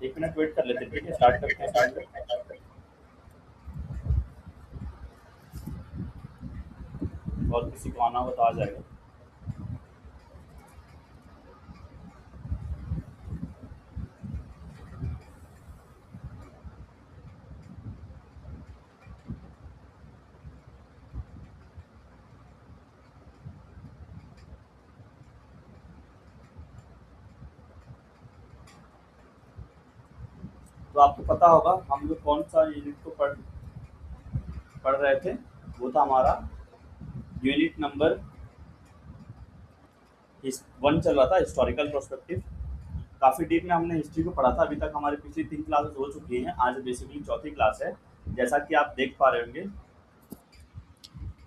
एक minute wait कर लेते हैं, ठीक है, स्टार्ट करते हैं फिर हम लोग। और किसी को आना हो तो आ जाएगा। तो आपको पता होगा हम लोग कौन सा यूनिट को पढ़ पढ़ रहे थे। वो था हमारा यूनिट नंबर 1 चल रहा था, हिस्टोरिकल प्रोस्पेक्टिव। काफ़ी डीप में हमने हिस्ट्री को पढ़ा था। अभी तक हमारी पिछली 3 क्लासेस हो चुकी हैं, आज बेसिकली चौथी क्लास है। जैसा कि आप देख पा रहे होंगे,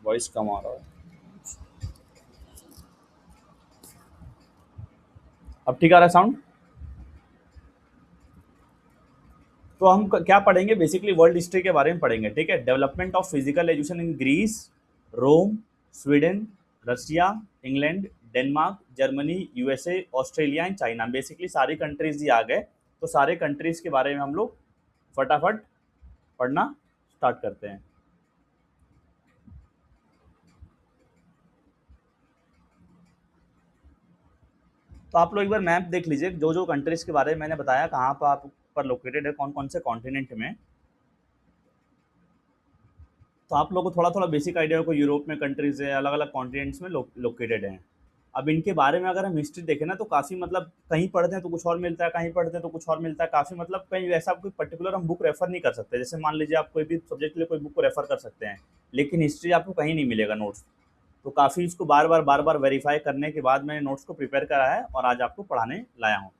वॉइस कम आ रहा है। अब ठीक आ रहा है साउंड? तो हम क्या पढ़ेंगे, बेसिकली वर्ल्ड हिस्ट्री के बारे में पढ़ेंगे, ठीक है। Development of physical education in Greece, Rome, Sweden, Russia, England, Denmark, Germany, USA, Australia and China. Basically सारी कंट्रीज ही आ गए। तो सारे कंट्रीज के बारे में हम लोग फटाफट पढ़ना स्टार्ट करते हैं। तो आप लोग एक बार मैप देख लीजिए, जो जो कंट्रीज के बारे में मैंने बताया, कहाँ पर आप पर लोकेटेड है, कौन कौन से कॉन्टिनेंट में। तो आप लोगों को थोड़ा थोड़ा बेसिक आइडिया हो, यूरोप में कंट्रीज है, अलग अलग कॉन्टिनेंट्स में लोकेटेड हैं। अब इनके बारे में अगर हम हिस्ट्री देखें ना, तो काफ़ी मतलब कहीं पढ़ते हैं तो कुछ और मिलता है, कहीं पढ़ते हैं तो कुछ और मिलता है। काफ़ी मतलब कहीं ऐसा कोई पर्टिकुलर हम बुक रेफर नहीं कर सकते। जैसे मान लीजिए आप कोई भी सब्जेक्ट के लिए कोई बुक को रेफर कर सकते हैं, लेकिन हिस्ट्री आपको कहीं नहीं मिलेगा नोट्स। तो काफ़ी इसको बार बार वेरीफाई करने के बाद मैंने नोट्स को प्रिपेयर करा है और आज आपको पढ़ाने लाया हूँ।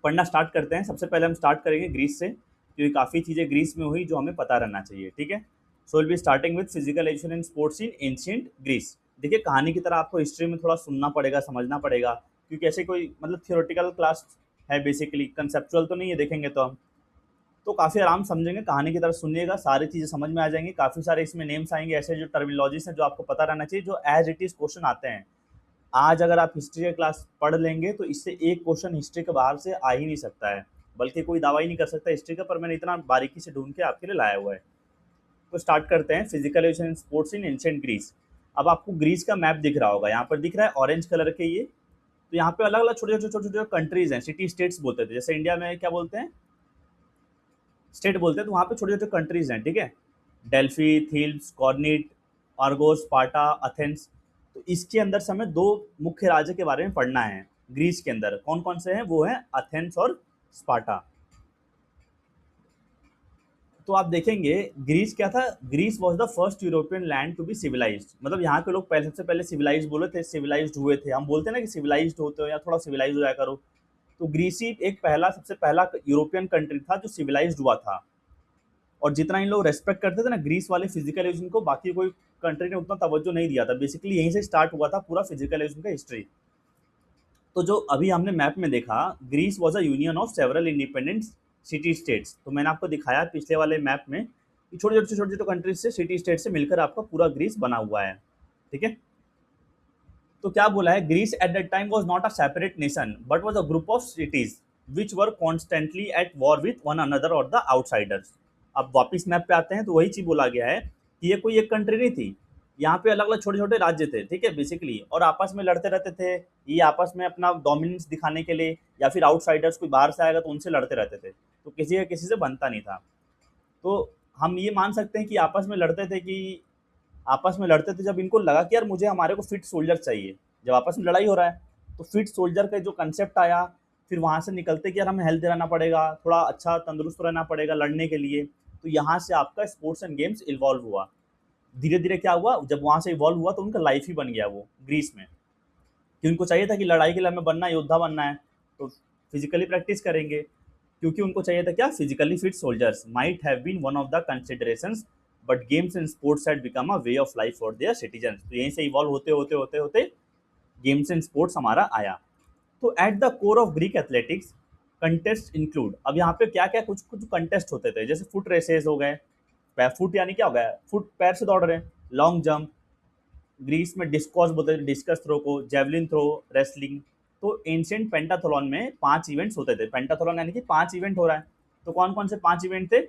पढ़ना स्टार्ट करते हैं। सबसे पहले हम स्टार्ट करेंगे ग्रीस से, क्योंकि काफ़ी चीज़ें ग्रीस में हुई जो हमें पता रहना चाहिए, ठीक है। So will be starting with physical education and sports in ancient Greece. देखिए, कहानी की तरह आपको हिस्ट्री में थोड़ा सुनना पड़ेगा, समझना पड़ेगा, क्योंकि ऐसे कोई मतलब थियोरेटिकल क्लास है, बेसिकली कंसेप्चुअल तो नहीं है देखेंगे तो हम। तो काफ़ी आराम समझेंगे, कहानी की तरह सुनिएगा, सारी चीज़ें समझ में आ जाएंगी। काफ़ी सारे इसमें नेम्स आएंगे, ऐसे जो टर्मिनोलॉजीज हैं जो आपको पता रहना चाहिए, जो एज इट इज़ क्वेश्चन आते हैं। आज अगर आप हिस्ट्री का क्लास पढ़ लेंगे तो इससे एक क्वेश्चन हिस्ट्री के बाहर से आ ही नहीं सकता है, बल्कि कोई दावा ही नहीं कर सकता हिस्ट्री का, पर मैंने इतना बारीकी से ढूंढ के आपके लिए लाया हुआ है। तो स्टार्ट करते हैं, physical education sports in ancient Greece. अब आपको ग्रीस का मैप दिख रहा होगा, यहाँ पर दिख रहा है ऑरेंज कलर के ये। तो यहाँ पे अलग अलग छोटे छोटे छोटे छोटे कंट्रीज हैं, सिटी स्टेट्स बोलते थे, जैसे इंडिया में क्या बोलते हैं, स्टेट बोलते हैं। तो वहाँ पे छोटे छोटे कंट्रीज हैं, ठीक है। Delphi, Thebes, Corinth, Argos, Sparta, Athens. तो इसके अंदर से हमें दो मुख्य राज्य के बारे में पढ़ना है। ग्रीस के अंदर कौन कौन से हैं, वो हैं अथेंस और स्पार्टा। तो आप देखेंगे ग्रीस क्या था, Greece was the first European land to be civilized. मतलब यहाँ के लोग पहले, सबसे पहले सिविलाइज बोले थे, सिविलाइज्ड हुए थे। हम बोलते हैं ना कि सिविलाइज्ड होते हो या थोड़ा सिविलाइज हो जाया करो। तो ग्रीस ही एक पहला, सबसे पहला यूरोपियन कंट्री था जो सिविलाइज्ड हुआ था। और जितना इन लोग रेस्पेक्ट करते थे ना ग्रीस वाले फिजिकल एजुकेशन को, बाकी कोई कंट्री ने उतना तवज्जो नहीं दिया था। बेसिकली यहीं से स्टार्ट हुआ था पूरा फिजिकल एजुकेशन का हिस्ट्री। तो जो अभी हमने मैप में देखा, Greece was a union of several independent city states. तो मैंने आपको दिखाया पिछले वाले मैप में कि छोटे छोटे छोटे छोटे कंट्रीज से, सिटी स्टेट से मिलकर आपका पूरा ग्रीस बना हुआ है, ठीक है। तो क्या बोला है, Greece at that time was not a separate nation but was a group of cities which were constantly at war with one another और द आउटसाइडर्स। अब वापिस मैप पे आते हैं तो वही चीज बोला गया है कि ये कोई एक कंट्री नहीं थी, यहाँ पे अलग अलग छोटे छोटे राज्य थे, ठीक है, बेसिकली, और आपस में लड़ते रहते थे। ये आपस में अपना डोमिनेंस दिखाने के लिए, या फिर आउटसाइडर्स कोई बाहर से आएगा तो उनसे लड़ते रहते थे। तो किसी का किसी से बनता नहीं था। तो हम ये मान सकते हैं कि आपस में लड़ते थे जब इनको लगा कि यार मुझे, हमारे को फिट सोल्जर चाहिए। जब आपस में लड़ाई हो रहा है तो फिट सोल्जर का जो कंसेप्ट आया, फिर वहाँ से निकलते कि यार हमें हेल्थ रहना पड़ेगा, थोड़ा अच्छा तंदुरुस्त रहना पड़ेगा लड़ने के लिए। तो यहाँ से आपका स्पोर्ट्स एंड गेम्स इन्वॉल्व हुआ। धीरे धीरे क्या हुआ, जब वहाँ से इवॉल्व हुआ तो उनका लाइफ ही बन गया वो ग्रीस में, कि उनको चाहिए था कि लड़ाई के लिए हमें बनना, योद्धा बनना है, तो फिजिकली प्रैक्टिस करेंगे। क्योंकि उनको चाहिए था क्या, physically fit soldiers might have been one of the considerations, but games and sports had become a way of life for their citizen. तो यहीं से इवॉल्व होते होते होते होते गेम्स एंड स्पोर्ट्स हमारा आया। तो at the core of Greek athletics contest include. अब यहाँ पे क्या क्या कुछ कुछ कंटेस्ट होते थे, जैसे फुट रेसेस हो गए, फुट यानी क्या हो गया, फुट पैर से दौड़ रहे हैं, लॉन्ग जंप, ग्रीस में डिस्कॉस बोलते थे डिस्कस थ्रो को, जेवलिन थ्रो, रेसलिंग। तो एंशिएंट पेंटाथलॉन में 5 इवेंट्स होते थे। पेंटाथलॉन यानी कि 5 इवेंट हो रहा है। तो कौन-कौन से 5 इवेंट थे?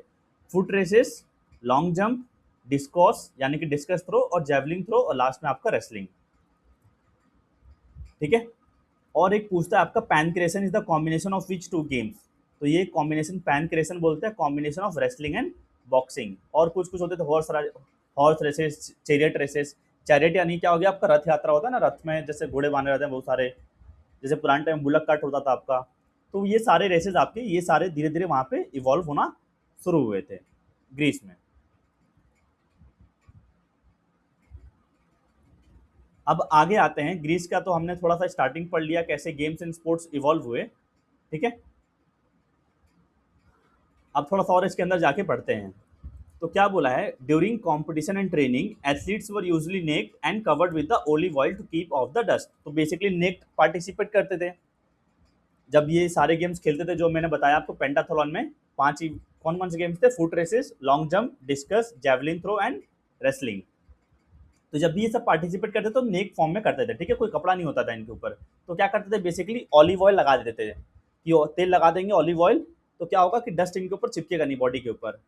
Foot races, long jump, discus यानी कि डिस्कस थ्रो और जैवलिन थ्रो और लास्ट में आपका रेसलिंग। ठीक है? और एक पूछता है आपका pankration is the combination of which two games. तो ये कॉम्बिनेशन पैनक्रेशन बोलते हैं combination of wrestling and boxing. और कुछ-कुछ होते थे horse races, chariot races. Chariot यानी क्या हो गया आपका रथ यात्रा होता है ना, रथ में जैसे घोड़े बांधे रहते हैं बहुत सारे, जैसे पुराने टाइम बुलक कार्ट होता था आपका। तो ये सारे रेसेस आपके ये सारे धीरे-धीरे वहाँ पे इवॉल्व होना शुरू हुए थे ग्रीस में। अब आगे आते हैं ग्रीस का, तो हमने थोड़ा सा स्टार्टिंग पढ़ लिया कैसे गेम्स एंड स्पोर्ट्स इवॉल्व हुए। ठीक है, अब थोड़ा सा और इसके अंदर जाके पढ़ते हैं। तो क्या बोला है, during competition and training athletes were usually naked and covered with the olive oil to keep off the dust. तो बेसिकली नेक्ड पार्टिसिपेट करते थे जब ये सारे गेम्स खेलते थे जो मैंने बताया आपको। पेंटाथलॉन में 5 ही कौन कौन से गेम्स थे? Foot races, long jump, discus, javelin throw and wrestling. तो जब भी ये सब पार्टिसिपेट करते थे तो नेक फॉर्म में करते थे। ठीक है, कोई कपड़ा नहीं होता था इनके ऊपर। तो क्या करते थे, बेसिकली ऑलिव ऑयल लगा देते थे कि तेल लगा देंगे ऑलिव ऑयल, तो क्या होगा कि डस्ट इनके ऊपर चिपकेगा नहीं बॉडी के ऊपर।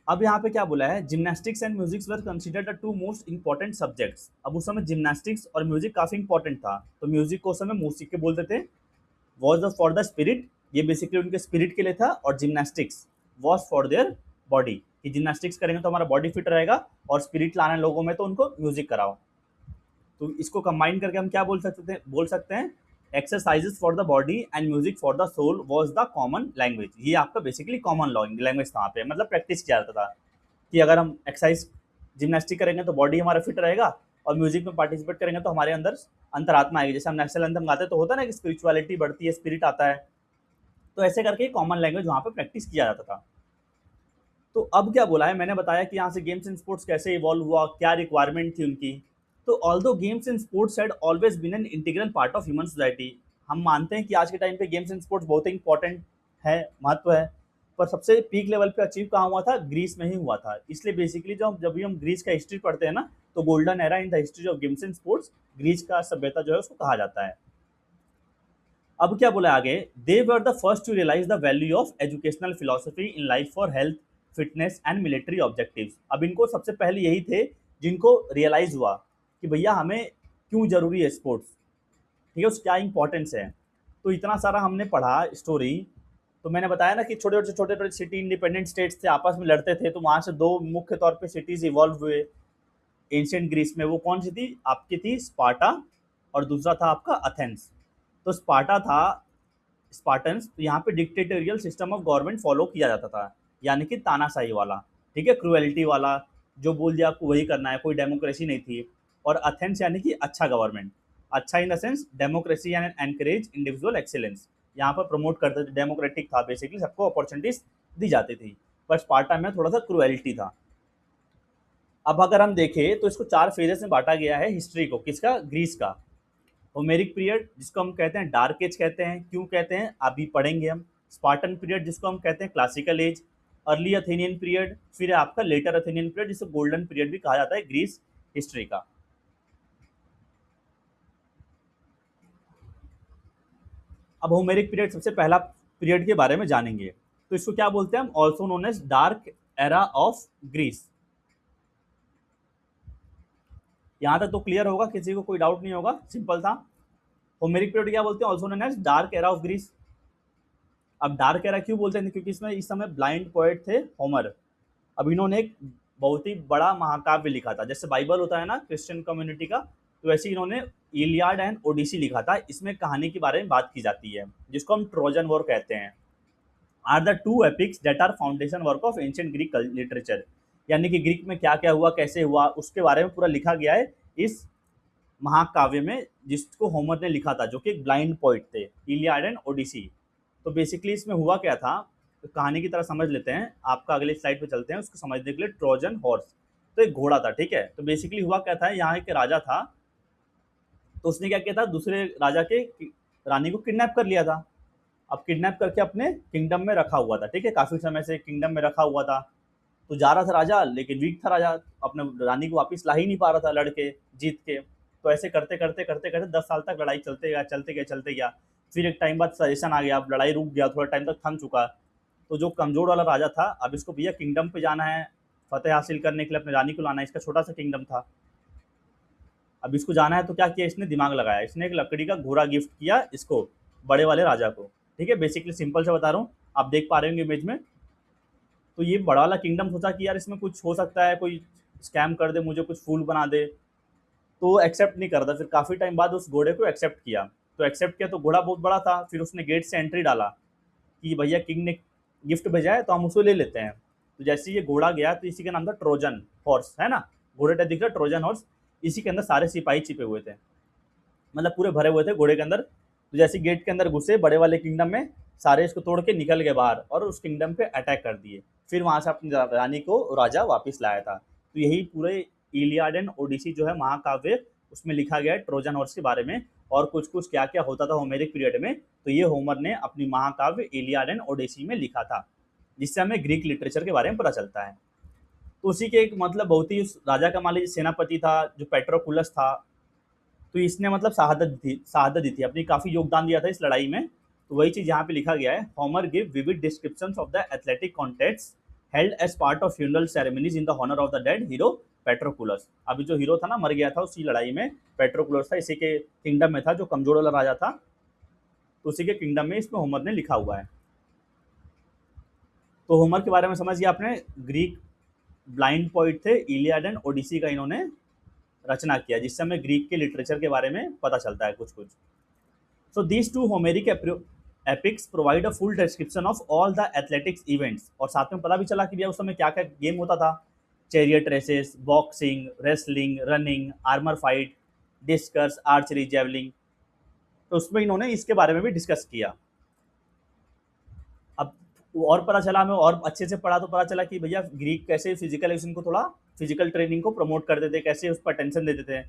अब यहाँ पे क्या बोला है, gymnastics and musics were considered the two most important subjects. अब उस समय जिम्नास्टिक्स और म्यूजिक काफी इंपॉर्टेंट था। तो म्यूजिक को उस समय म्यूजिक के बोलते थे, was the for the spirit, ये बेसिकली उनके स्पिरिट के लिए था, और gymnastics was for their body, कि जिम्नास्टिक्स करेंगे तो हमारा बॉडी फिट रहेगा, और स्पिरिट लाना लोगों में तो उनको म्यूजिक कराओ। तो इसको कंबाइन करके हम क्या बोल सकते हैं exercises for the body and music for the soul was the common language. ये आपका बेसिकली कॉमन लैंग्वेज था, पे मतलब प्रैक्टिस किया जाता था कि अगर हम एक्सरसाइज जिम्नास्टिक करेंगे तो बॉडी हमारा फिट रहेगा, और म्यूजिक में पार्टिसिपेट करेंगे तो हमारे अंदर अंतरात्मा आएगी। जैसे हम नेशनल एंथम गाते तो होता है ना कि स्पिरिचुअलिटी बढ़ती है, स्पिरिट आता है। तो ऐसे करके कॉमन लैंग्वेज वहाँ पे प्रैक्टिस किया जाता था। तो अब क्या बोला है, मैंने बताया कि यहाँ से गेम्स एंड स्पोर्ट्स कैसे इवॉल्व हुआ, क्या रिक्वायरमेंट थी उनकी। तो although games and sports had always been an integral part of human society. हम मानते हैं कि आज के टाइम पे गेम्स एंड स्पोर्ट्स बहुत ही इंपॉर्टेंट है, महत्व है, पर सबसे पीक लेवल पे अचीव कहाँ हुआ था? ग्रीस में ही हुआ था। इसलिए बेसिकली जब भी हम ग्रीस का हिस्ट्री पढ़ते हैं ना, तो golden era in the history of games and sports, Greece का सभ्यता जो है उसको कहा जाता है। अब क्या बोला आगे, they were the first to realize the value of educational philosophy in life for health, fitness and military objectives. अब इनको सबसे पहले यही थे जिनको रियलाइज हुआ कि भैया हमें क्यों जरूरी है स्पोर्ट्स, ठीक है, उसकी क्या इंपॉर्टेंस है। तो इतना सारा हमने पढ़ा स्टोरी। तो मैंने बताया ना कि छोटे छोटे सिटी इंडिपेंडेंट स्टेट्स थे, आपस में लड़ते थे, तो वहाँ से 2 मुख्य तौर पे सिटीज इवॉल्व हुए एंशिएंट ग्रीस में। वो कौन सी थी? आपकी थी स्पार्टा, और दूसरा था आपका अथेंस। तो स्पार्टा था स्पार्टन्स, तो यहाँ पे dictatorial system of government follow किया जाता था, यानी कि तानाशाही वाला, ठीक है, क्रुएलिटी वाला, जो बोल दिया आपको वही करना है, कोई डेमोक्रेसी नहीं थी। और अथेंस यानी कि अच्छा गवर्नमेंट, अच्छा in the sense democracy and encourage individual excellence, यहाँ पर प्रमोट करते थे, डेमोक्रेटिक था, बेसिकली सबको अपॉर्चुनिटीज दी जाती थी। पर स्पार्टा में थोड़ा सा क्रुएलिटी था। अब अगर हम देखें तो इसको 4 फेजेस में बांटा गया है हिस्ट्री को, किसका? ग्रीस का। होमेरिक पीरियड जिसको हम कहते हैं डार्क एज कहते हैं, क्यों कहते हैं अभी पढ़ेंगे हम। स्पार्टन पीरियड जिसको हम कहते हैं classical as, early Athenian period, फिर आपका लेटर अथेनियन पीरियड जिसे गोल्डन पीरियड भी कहा जाता है ग्रीस हिस्ट्री का। अब होमेरिक पीरियड सबसे पहला पीरियड के बारे में जानेंगे। तो इसको क्या बोलते हैं हम? Also known as dark era of Greece. यहाँ तक तो क्लियर होगा, किसी को कोई डाउट नहीं होगा, सिंपल था। होमेरिक पीरियड क्या बोलते हैं? Also known as dark era of Greece. अब डार्क एरा क्यों बोलते हैं? क्योंकि इसमें इस समय ब्लाइंड पोएट थे होमर। अब इन्होंने एक बहुत ही बड़ा महाकाव्य लिखा था, जैसे बाइबल होता है ना क्रिश्चियन कम्युनिटी का, तो वैसे इन्होंने इलियाड एंड ओडिसी लिखा था। इसमें कहानी के बारे में बात की जाती है, जिसको हम ट्रोजन वॉर कहते हैं। Are the 2 epics that are foundation work of ancient Greek literature, यानी कि ग्रीक में क्या क्या हुआ, कैसे हुआ, उसके बारे में पूरा लिखा गया है इस महाकाव्य में, जिसको होमर ने लिखा था, जो कि एक ब्लाइंड पोइट थे, इलियाड एंड ओडिसी। तो बेसिकली इसमें हुआ क्या था, तो कहानी की तरह समझ लेते हैं। आपका अगले स्लाइड पे चलते हैं उसको समझने के लिए। ट्रोजन हॉर्स, तो एक घोड़ा था, ठीक है। तो बेसिकली हुआ क्या था, यहाँ एक राजा था, तो उसने क्या किया था, दूसरे राजा के रानी को किडनैप कर लिया था। अब किडनैप करके अपने किंगडम में रखा हुआ था, ठीक है, काफी समय से किंगडम में रखा हुआ था। तो जा रहा था राजा, लेकिन वीक था राजा, अपने रानी को वापस ला ही नहीं पा रहा था लड़के जीत के। तो ऐसे करते करते करते करते 10 साल तक लड़ाई चलते गया चलते गया चलते गया। फिर एक टाइम बाद सजेशन आ गया, अब लड़ाई रुक गया, थोड़ा टाइम तक थम चुका। तो जो कमजोर वाला राजा था, अब इसको भैया किंगडम पे जाना है, फतेह हासिल करने के लिए अपनी रानी को लाना है। इसका छोटा सा किंगडम था, अब इसको जाना है। तो क्या किया इसने, दिमाग लगाया, इसने एक लकड़ी का घोड़ा गिफ्ट किया इसको, बड़े वाले राजा को। ठीक है, बेसिकली सिंपल से बता रहा हूँ, आप देख पा रहे होंगे इमेज में। तो ये बड़ा वाला किंगडम सोचा कि यार इसमें कुछ हो सकता है, कोई स्कैम कर दे, मुझे कुछ फूल बना दे, तो एक्सेप्ट नहीं करता। फिर काफ़ी टाइम बाद उस घोड़े को एक्सेप्ट किया। तो एक्सेप्ट किया तो घोड़ा बहुत बड़ा था, फिर उसने गेट से एंट्री डाला कि भैया किंग ने गिफ्ट भेजा है तो हम उसको ले लेते हैं। तो जैसे ये घोड़ा गया तो इसी का नाम था ट्रोजन हॉर्स, है ना, घोड़े टाइप दिख रहा है ट्रोजन हॉर्स। इसी के अंदर सारे सिपाही छिपे हुए थे, मतलब पूरे भरे हुए थे घोड़े के अंदर। तो जैसे गेट के अंदर घुसे बड़े वाले किंगडम में, सारे इसको तोड़ के निकल गए बाहर और उस किंगडम पे अटैक कर दिए। फिर वहां से अपनी रानी को राजा वापस लाया था। तो यही पूरे इलियाड एंड ओडिसी जो है महाकाव्य, उसमें लिखा गया है ट्रोजन हॉर्स के बारे में, और कुछ कुछ क्या क्या होता था होमेरिक पीरियड में, तो ये होमर ने अपनी महाकाव्य इलियाड एंड ओडिसी में लिखा था, जिससे हमें ग्रीक लिटरेचर के बारे में पता चलता है। तो उसी के एक मतलब बहुत ही उस राजा का मान लीजिए सेनापति था जो पेट्रोकुलस था, तो इसने मतलब शहादत दी थी, अपनी काफ़ी योगदान दिया था इस लड़ाई में। तो वही चीज़ यहाँ पे लिखा गया है, Homer give vivid descriptions of the athletic contest held as part of funeral ceremonies in the honour of the dead hero Patroclus. अभी जो हीरो था ना, मर गया था उसी लड़ाई में, पेट्रोकुलस था, इसी के किंगडम में था, जो कमजोर वाला राजा था, तो उसी के किंगडम में इसमें होमर ने लिखा हुआ है। तो होमर के बारे में समझ गया आपने, ग्रीक ब्लाइंड पोइट थे, इलियाड एंड ओडिसी का इन्होंने रचना किया, जिससे हमें ग्रीक के लिटरेचर के बारे में पता चलता है कुछ कुछ। So these two Homeric epics provide a full description of all the athletics events, और साथ में पता भी चला कि भैया उस समय क्या क्या गेम होता था, chariot races, boxing, wrestling, running, armour fight, discus, archery, javelin. तो उसमें इन्होंने इसके बारे में भी डिस्कस किया। अब और पता चला हमें, और अच्छे से पढ़ा तो पता चला कि भैया ग्रीक कैसे फिजिकल एजुकेशन को, थोड़ा फिजिकल ट्रेनिंग को प्रमोट करते थे, कैसे उस पर अटेंशन देते थे।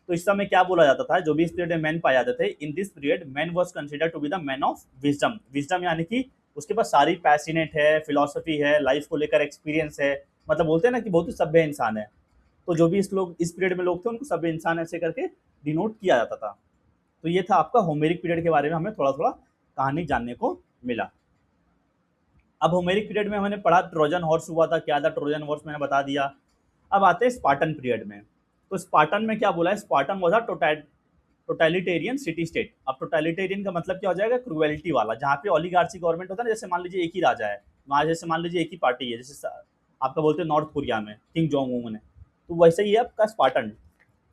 तो इस समय क्या बोला जाता था, जो भी इस पीरियड में मैन पाए जाते थे, in this period man was consider to be the man of wisdom. Wisdom यानी कि उसके पास सारी पैसिनेट है, फिलोसफी है, लाइफ को लेकर एक्सपीरियंस है, मतलब बोलते हैं ना कि बहुत ही सभ्य इंसान है। तो जो भी इस पीरियड में लोग थे उनको सभ्य इंसान ऐसे करके डिनोट किया जाता था। तो ये था आपका होमेरिक पीरियड के बारे में हमें थोड़ा थोड़ा कहानी जानने को मिला। अब होमेरिक पीरियड में हमने पढ़ा ट्रोजन हॉर्स हुआ था, क्या था ट्रोजन हॉर्स मैंने बता दिया। अब आते हैं स्पार्टन पीरियड में। तो स्पार्टन में क्या बोला है, Spartan was a totalitarian city state. अब टोटलिटेरियन का मतलब क्या हो जाएगा, क्रुएलिटी वाला, जहाँ पे ओलिगार्ची गवर्नमेंट होता है ना, जैसे मान लीजिए एक ही राजा है वहाँ, जैसे मान लीजिए एक ही पार्टी है, जैसे आपका बोलते हैं नॉर्थ कोरिया में किंग जोंग उंग ने, तो वैसे ही है आपका स्पार्टन।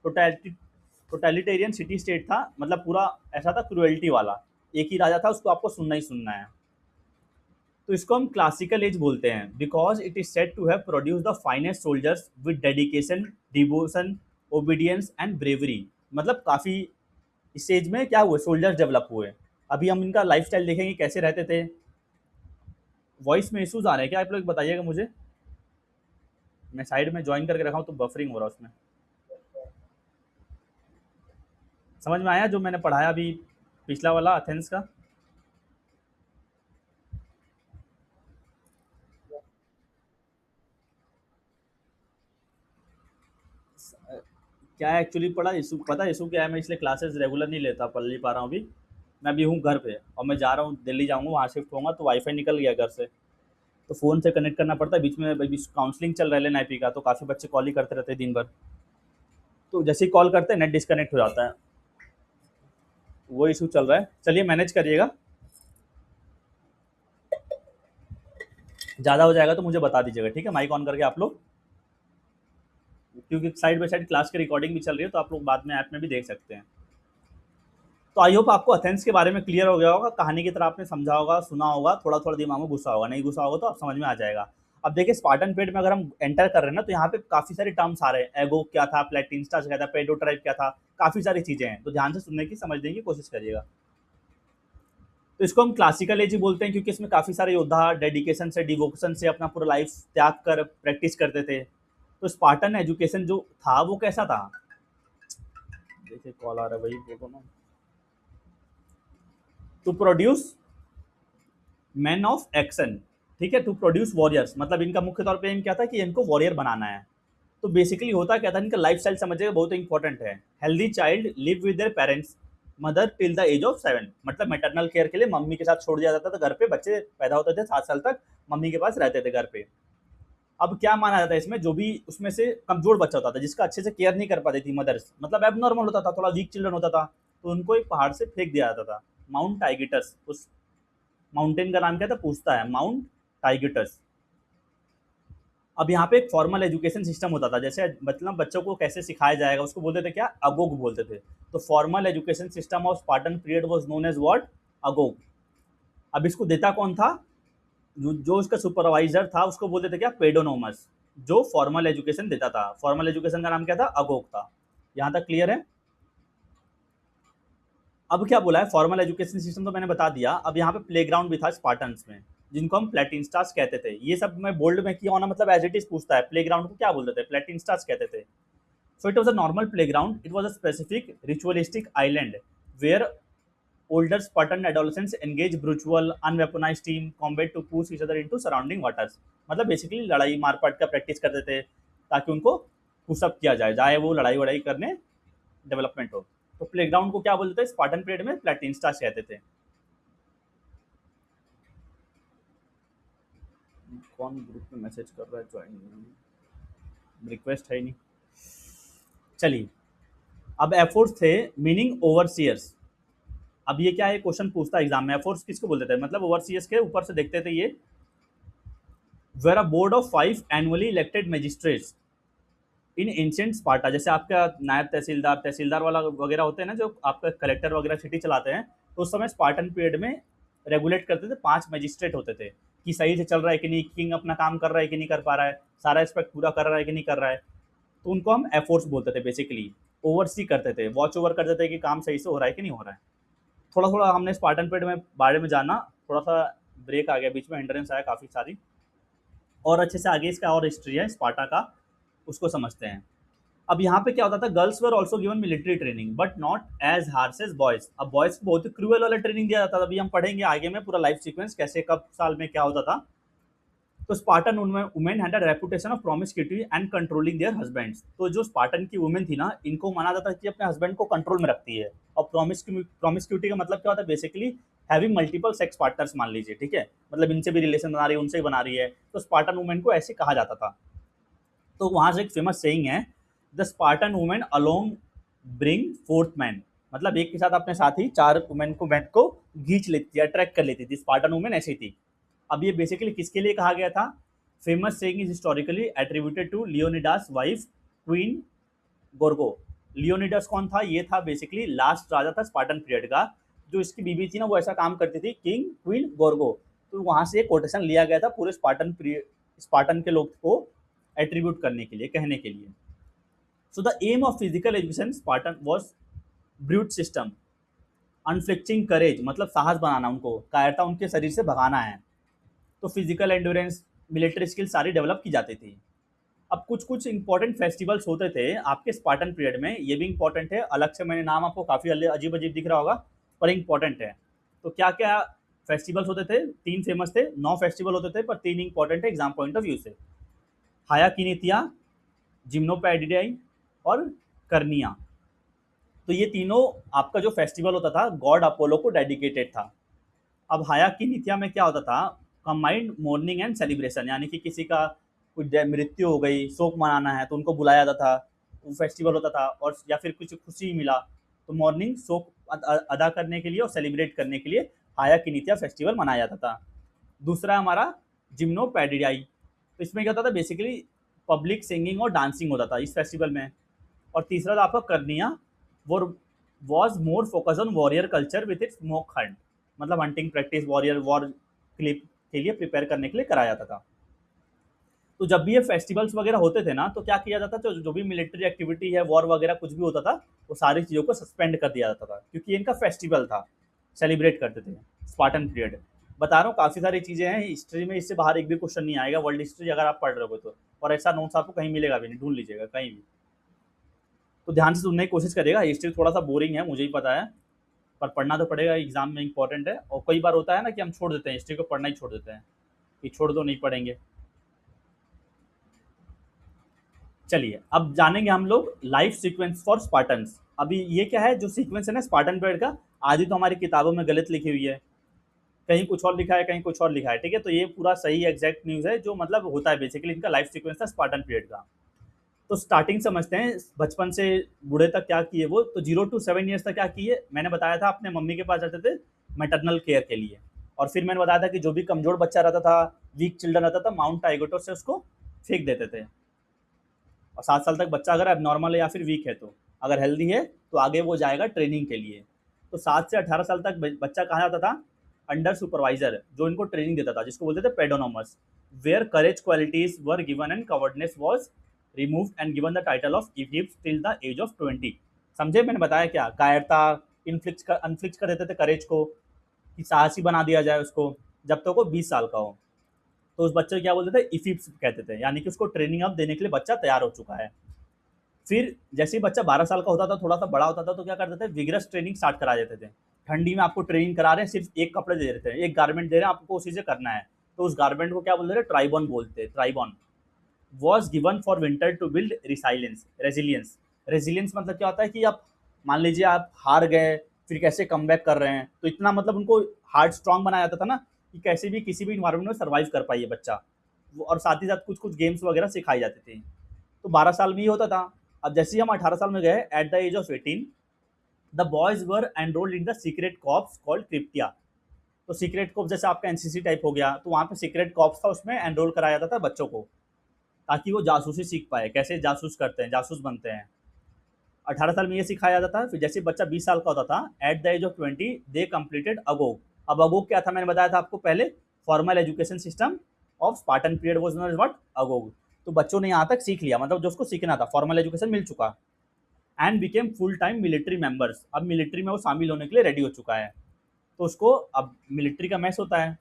टोटलिटेरियन सिटी स्टेट था, मतलब पूरा ऐसा था क्रुएलिटी वाला, एक ही राजा था, उसको आपको सुनना ही सुनना है। तो इसको हम क्लासिकल एज बोलते हैं, because it is said to have produce the finest soldiers with dedication, devotion, obedience and bravery. मतलब काफ़ी इस एज में क्या हुए, सोल्जर्स डेवलप हुए। अभी हम इनका लाइफस्टाइल देखेंगे कैसे रहते थे। वॉइस में इशूज़ आ रहे हैं क्या, आप लोग बताइएगा मुझे। मैं साइड में ज्वाइन करके रखा हूँ तो बफरिंग हो रहा है उसमें। समझ में आया जो मैंने पढ़ाया अभी पिछला वाला एथेंस का। क्या एक्चुअली पढ़ा इशू, पता है इशू क्या है, मैं इसलिए क्लासेस रेगुलर नहीं लेता, पढ़ नहीं पा रहा हूँ अभी। मैं अभी हूँ घर पे और मैं जा रहा हूँ दिल्ली, जाऊँगा वहाँ शिफ्ट होऊंगा, तो वाईफाई निकल गया घर से, तो फ़ोन से कनेक्ट करना पड़ता है। बीच में काउंसलिंग चल रहा है एनआईपी का, तो काफ़ी बच्चे कॉल ही करते रहते हैं दिन भर, तो जैसे ही कॉल करते हैं नेट डिस्कनेक्ट हो जाता है, वो इशू चल रहा है। चलिए मैनेज करिएगा, ज़्यादा हो जाएगा तो मुझे बता दीजिएगा, ठीक है, माइक ऑन करके आप लोग, क्योंकि साइड बाई साइड क्लास की रिकॉर्डिंग भी चल रही है, तो आप लोग बाद में ऐप में भी देख सकते हैं। तो आई होप आपको एथेंस के बारे में क्लियर हो गया होगा, कहानी की तरह आपने समझा होगा, सुना होगा, थोड़ा थोड़ा दिमाग में घुसा होगा, नहीं घुसा होगा तो आप समझ में आ जाएगा। अब देखिए स्पार्टन पीरियड में अगर हम एंटर कर रहे हैं ना, तो यहाँ पे काफ़ी सारे टर्म्स आ रहे हैं, एगो क्या था, प्लेटिनस्टा क्या था, पेडोट्राइब क्या था, काफ़ी सारी चीज़ें हैं, तो ध्यान से सुनने की समझने की कोशिश करिएगा। तो इसको हम क्लासिकल एज ही बोलते हैं, क्योंकि इसमें काफ़ी सारे योद्धा डेडिकेशन से, डिवोशन से अपना पूरा लाइफ त्याग कर प्रैक्टिस करते थे। तो स्पार्टन एजुकेशन जो था वो कैसा था, देखिए कॉल आ रहा है भाई, बोलो ना। To produce man of action, ठीक है, टू प्रोड्यूस वॉरियर्स, मतलब इनका मुख्य तौर पे एम क्या था कि इनको वॉरियर बनाना है। तो बेसिकली होता क्या था, इनका लाइफस्टाइल समझिएगा बहुत इंपॉर्टेंट है। Healthy child live with their parents mother till the age of 7, मतलब मैटरनल केयर के लिए मम्मी के साथ छोड़ दिया जाता था घर पे, बच्चे पैदा होते थे 7 साल तक मम्मी के पास रहते थे घर पे। अब क्या माना जाता है इसमें, जो भी उसमें से कमजोर बच्चा होता था जिसका अच्छे से केयर नहीं कर पाती थी मदर्स, मतलब एब नॉर्मल होता था, थोड़ा वीक चिल्ड्रन होता था, तो उनको एक पहाड़ से फेंक दिया जाता था। माउंट टाइगिटस, उस माउंटेन का नाम क्या था पूछता है, माउंट टाइगिटस। अब यहाँ पे एक फॉर्मल एजुकेशन सिस्टम होता था, जैसे मतलब बच्चों को कैसे सिखाया जाएगा उसको बोलते थे क्या, अगोग बोलते थे। तो formal education system of Spartan period was known as what, agoge. अब इसको देता कौन था, जो उसका सुपरवाइजर था उसको बोलते थे क्या, पेडोनोमस, जो फॉर्मल एजुकेशन देता था। फॉर्मल एजुकेशन का नाम क्या था, अगोग था। यहाँ तक क्लियर है। अब क्या बोला है, फॉर्मल एजुकेशन सिस्टम तो मैंने बता दिया। अब यहाँ पे प्लेग्राउंड भी था स्पार्टन्स में, जिनको हम प्लेटिन स्टार्स कहते थे। ये सब मैं बोल्ड में किया होना, मतलब एज इट इज पूछता है प्लेग्राउंड को क्या बोलते थे, प्लेटिन स्टार्स कहते थे। So it was a normal playground, it was a specific ritualistic island where older Spartan adolescents engage brutal unweaponized team combat to push each other into surrounding waters। मतलब बेसिकली लड़ाई मारपीट का प्रैक्टिस करते थे ताकि उनको पुशअप किया जाए, चाहे वो लड़ाई वड़ाई करने डेवलपमेंट हो। तो प्लेग्राउंड को क्या बोलते थे स्पार्टन पीरियड में, प्लेटिन स्टार्स कहते थे। कौन ग्रुप में मैसेज कर रहा है, ज्वाइन रिक्वेस्ट है ही नहीं। चलिए, अब एफोर्स थे मीनिंग ओवरसियर्स। अब ये क्या है, क्वेश्चन पूछता है एग्जाम में, एफोर्स किसको बोलते थे, मतलब ओवरसियर्स के ऊपर से देखते थे ये। Were a board of 5 annually elected magistrates in ancient Sparta. जैसे आपका नायब तहसीलदार, तहसीलदार वाला वगैरह होते हैं ना, जो आपका कलेक्टर वगैरह सिटी चलाते हैं, तो उस समय स्पार्टन पीरियड में रेगुलेट करते थे। 5 मजिस्ट्रेट होते थे कि सही से चल रहा है कि नहीं, किंग अपना काम कर रहा है कि नहीं कर पा रहा है, सारा एस्पेक्ट पूरा कर रहा है कि नहीं कर रहा है। तो उनको हम एफोर्स बोलते थे। बेसिकली ओवरसी करते थे, वॉच ओवर करते थे कि काम सही से हो रहा है कि नहीं हो रहा है। थोड़ा थोड़ा हमने स्पार्टन पीरियड में बारे में जाना, थोड़ा सा ब्रेक आ गया बीच में, एंट्रेंस आया काफ़ी सारी, और अच्छे से आगे इसका और हिस्ट्री है स्पार्टा का, उसको समझते हैं। अब यहाँ पे क्या होता था, girls were also given military training but not as harsh as boys. अब बॉयज को बहुत क्रूअल वाला ट्रेनिंग दिया जाता था। अभी हम पढ़ेंगे आगे में पूरा लाइफ सीक्वेंस कैसे कब साल में क्या होता था। तो Spartan women had a reputation of promiscuity and controlling their husbands. तो जो स्पार्टन की वुमेन थी ना, इनको माना जाता था कि अपने हस्बैंड को कंट्रोल में रखती है। और प्रोमिस्क्यूटी का मतलब क्या होता है, basically having multiple sex partners मान लीजिए, ठीक है, मतलब इनसे भी रिलेशन बना रही है, उनसे भी बना रही है। तो स्पार्टन वुमेन को ऐसे कहा जाता था। तो वहां से एक फेमस सेइंग है, the Spartan women along bring fourth man, मतलब एक के साथ अपने साथ ही 4 वुमेन को मैन को खींच लेती थी, अट्रैक्ट कर लेती थी। स्पार्टन वुमेन ऐसी थी। अब ये बेसिकली किसके लिए कहा गया था, famous saying is historically attributed to Leonidas wife Queen Gorgo. Leonidas कौन था, ये था बेसिकली लास्ट राजा था स्पार्टन पीरियड का। जो इसकी बीबी थी ना, वो ऐसा काम करती थी, किंग क्वीन गोर्गो। तो वहां से एक कोटेशन लिया गया था पूरे स्पार्टन पीरियड, स्पार्टन के लोग को एट्रीब्यूट करने के लिए, कहने के लिए। So the aim of physical education Spartan was brute system, unflinching courage, मतलब साहस बनाना, उनको कायरता उनके शरीर से भगाना है। तो फिजिकल एंड्योरेंस, मिलिट्री स्किल सारी डेवलप की जाती थी। अब कुछ कुछ इंपॉर्टेंट फेस्टिवल्स होते थे आपके स्पार्टन पीरियड में, ये भी इंपॉर्टेंट है, अलग से मैंने नाम आपको काफ़ी अजीब अजीब दिख रहा होगा, पर इंपॉर्टेंट है। तो क्या क्या फेस्टिवल्स होते थे, 3 फेमस थे, 9 फेस्टिवल होते थे, पर 3 इंपॉर्टेंट है एग्जाम पॉइंट ऑफ व्यू से। हाया किनिथिया, जिम्नोपैडिडाई और कर्निया। तो ये तीनों आपका जो फेस्टिवल होता था गॉड अपोलो को डेडिकेटेड था। अब हाया की नित्या में क्या होता था, कंबाइंड मॉर्निंग एंड सेलिब्रेशन, यानी कि किसी का कुछ मृत्यु हो गई, शोक मनाना है, तो उनको बुलाया जाता था, वो फेस्टिवल होता था। और या फिर कुछ खुशी मिला, तो मॉर्निंग शोक अदा करने के लिए और सेलिब्रेट करने के लिए हाया की नित्या फेस्टिवल मनाया जाता था। दूसरा हमारा जिम्नो पैडियाई, तो इसमें क्या होता था, बेसिकली पब्लिक सिंगिंग और डांसिंग होता था इस फेस्टिवल में। और तीसरा था आपका कर्निया, वो was more focus on warrior culture with its smoke hunt, मतलब hunting practice, warrior war clip के लिए प्रिपेयर करने के लिए कराया जाता था। तो जब भी ये फेस्टिवल्स वगैरह होते थे ना, तो क्या किया जाता था, जो भी मिलिट्री एक्टिविटी है, वॉर वगैरह कुछ भी होता था, वो सारी चीज़ों को सस्पेंड कर दिया जाता था, क्योंकि इनका फेस्टिवल था, सेलिब्रेट करते थे स्पार्टन पीरियड। बता रहा हूँ काफ़ी सारी चीज़ें हैं हिस्ट्री में, इससे बाहर एक भी क्वेश्चन नहीं आएगा वर्ल्ड हिस्ट्री अगर आप पढ़ रहे हो तो। और ऐसा नोट्स आपको कहीं मिलेगा भी नहीं, ढूंढ लीजिएगा कहीं भी। तो ध्यान से सुनने की कोशिश करिएगा। हिस्ट्री थोड़ा सा बोरिंग है, मुझे ही पता है, पर पढ़ना तो पड़ेगा, एग्जाम में इंपॉर्टेंट है। और कई बार होता है ना कि हम छोड़ देते हैं हिस्ट्री को, पढ़ना ही छोड़ देते हैं कि छोड़ दो नहीं पढ़ेंगे। चलिए अब जानेंगे हम लोग लाइफ सीक्वेंस फॉर स्पार्टन्स। अभी ये क्या है जो सीक्वेंस है ना स्पार्टन पीरियड का, आधी तो हमारी किताबों में गलत लिखी हुई है, कहीं कुछ और लिखा है कहीं कुछ और लिखा है, ठीक है। तो ये पूरा सही एग्जैक्ट न्यूज़ है जो मतलब होता है बेसिकली इनका लाइफ सीक्वेंस था स्पार्टन पीरियड का। तो स्टार्टिंग समझते हैं बचपन से बूढ़े तक क्या किए वो। तो 0 to 7 ईयर्स तक क्या किए, मैंने बताया था अपने मम्मी के पास रहते थे मैटरनल केयर के लिए। और फिर मैंने बताया था कि जो भी कमजोर बच्चा रहता था, वीक चिल्ड्रन रहता था, माउंट टाइगोटो से उसको फेंक देते थे। और 7 साल तक बच्चा अगर एबनॉर्मल है या फिर वीक है, तो अगर हेल्दी है तो आगे वो जाएगा ट्रेनिंग के लिए। तो 7 से 18 साल तक बच्चा कहाँ जाता था, अंडर सुपरवाइजर जो इनको ट्रेनिंग देता था, जिसको बोलते थे paidonomos, where courage qualities were given and cowardness was remove and given the title of Egypt till the age of 20। समझे मैंने बताया क्या, कायरता अनफ्लिक्स कर देते थे करेज को, कि साहसी बना दिया जाए उसको जब तक वो 20 साल का हो। तो उस बच्चे को क्या बोलते थे, इफिप्स कहते थे, यानी कि उसको ट्रेनिंग अब देने के लिए बच्चा तैयार हो चुका है। फिर जैसे ही बच्चा 12 साल का होता था, थोड़ा सा बड़ा होता था, तो क्या करते थे, विगरस ट्रेनिंग स्टार्ट करा देते थे। ठंडी में आपको ट्रेनिंग करा रहे हैं, सिर्फ एक कपड़े दे देते हैं, एक गारमेंट दे रहे हैं आपको, उसी से करना है। तो उस गारमेंट को क्या बोलते थे, ट्राइबॉन बोलते हैं, tribon was given for winter to build resilience resilience. Resilience मतलब क्या होता है कि आप मान लीजिए आप हार गए, फिर कैसे कम बैक कर रहे हैं, तो इतना मतलब उनको हार्ड स्ट्रांग बनाया जाता था ना, कि कैसे भी किसी भी इन्वायरमेंट में सर्वाइव कर पाइए बच्चा। और साथ ही साथ कुछ कुछ गेम्स वगैरह सिखाई जाती थी। तो 12 साल में ही होता था। अब जैसे ही हम 18 साल में गए, at the age of 18 the boys were enrolled in the secret corps called krypteia. तो सीक्रेट कॉप्स जैसे आपका एनसीसी टाइप हो गया, तो वहाँ पे सीक्रेट कॉप्स था, उसमें एनरोल कराया जाता था बच्चों को, ताकि वो जासूसी सीख पाए, कैसे जासूस करते हैं, जासूस बनते हैं। 18 साल में ये सिखाया जाता था। फिर जैसे बच्चा 20 साल का होता था, at the age of 20 they completed agoge. अब अगोग क्या था, मैंने बताया था आपको पहले, formal education system of Spartan period was known as what, agoge. तो बच्चों ने यहाँ तक सीख लिया, मतलब जो उसको सीखना था, फॉर्मल एजुकेशन मिल चुका। And became full time military members, अब मिलिट्री में वो शामिल होने के लिए रेडी हो चुका है। तो उसको अब मिलिट्री का मैस होता है,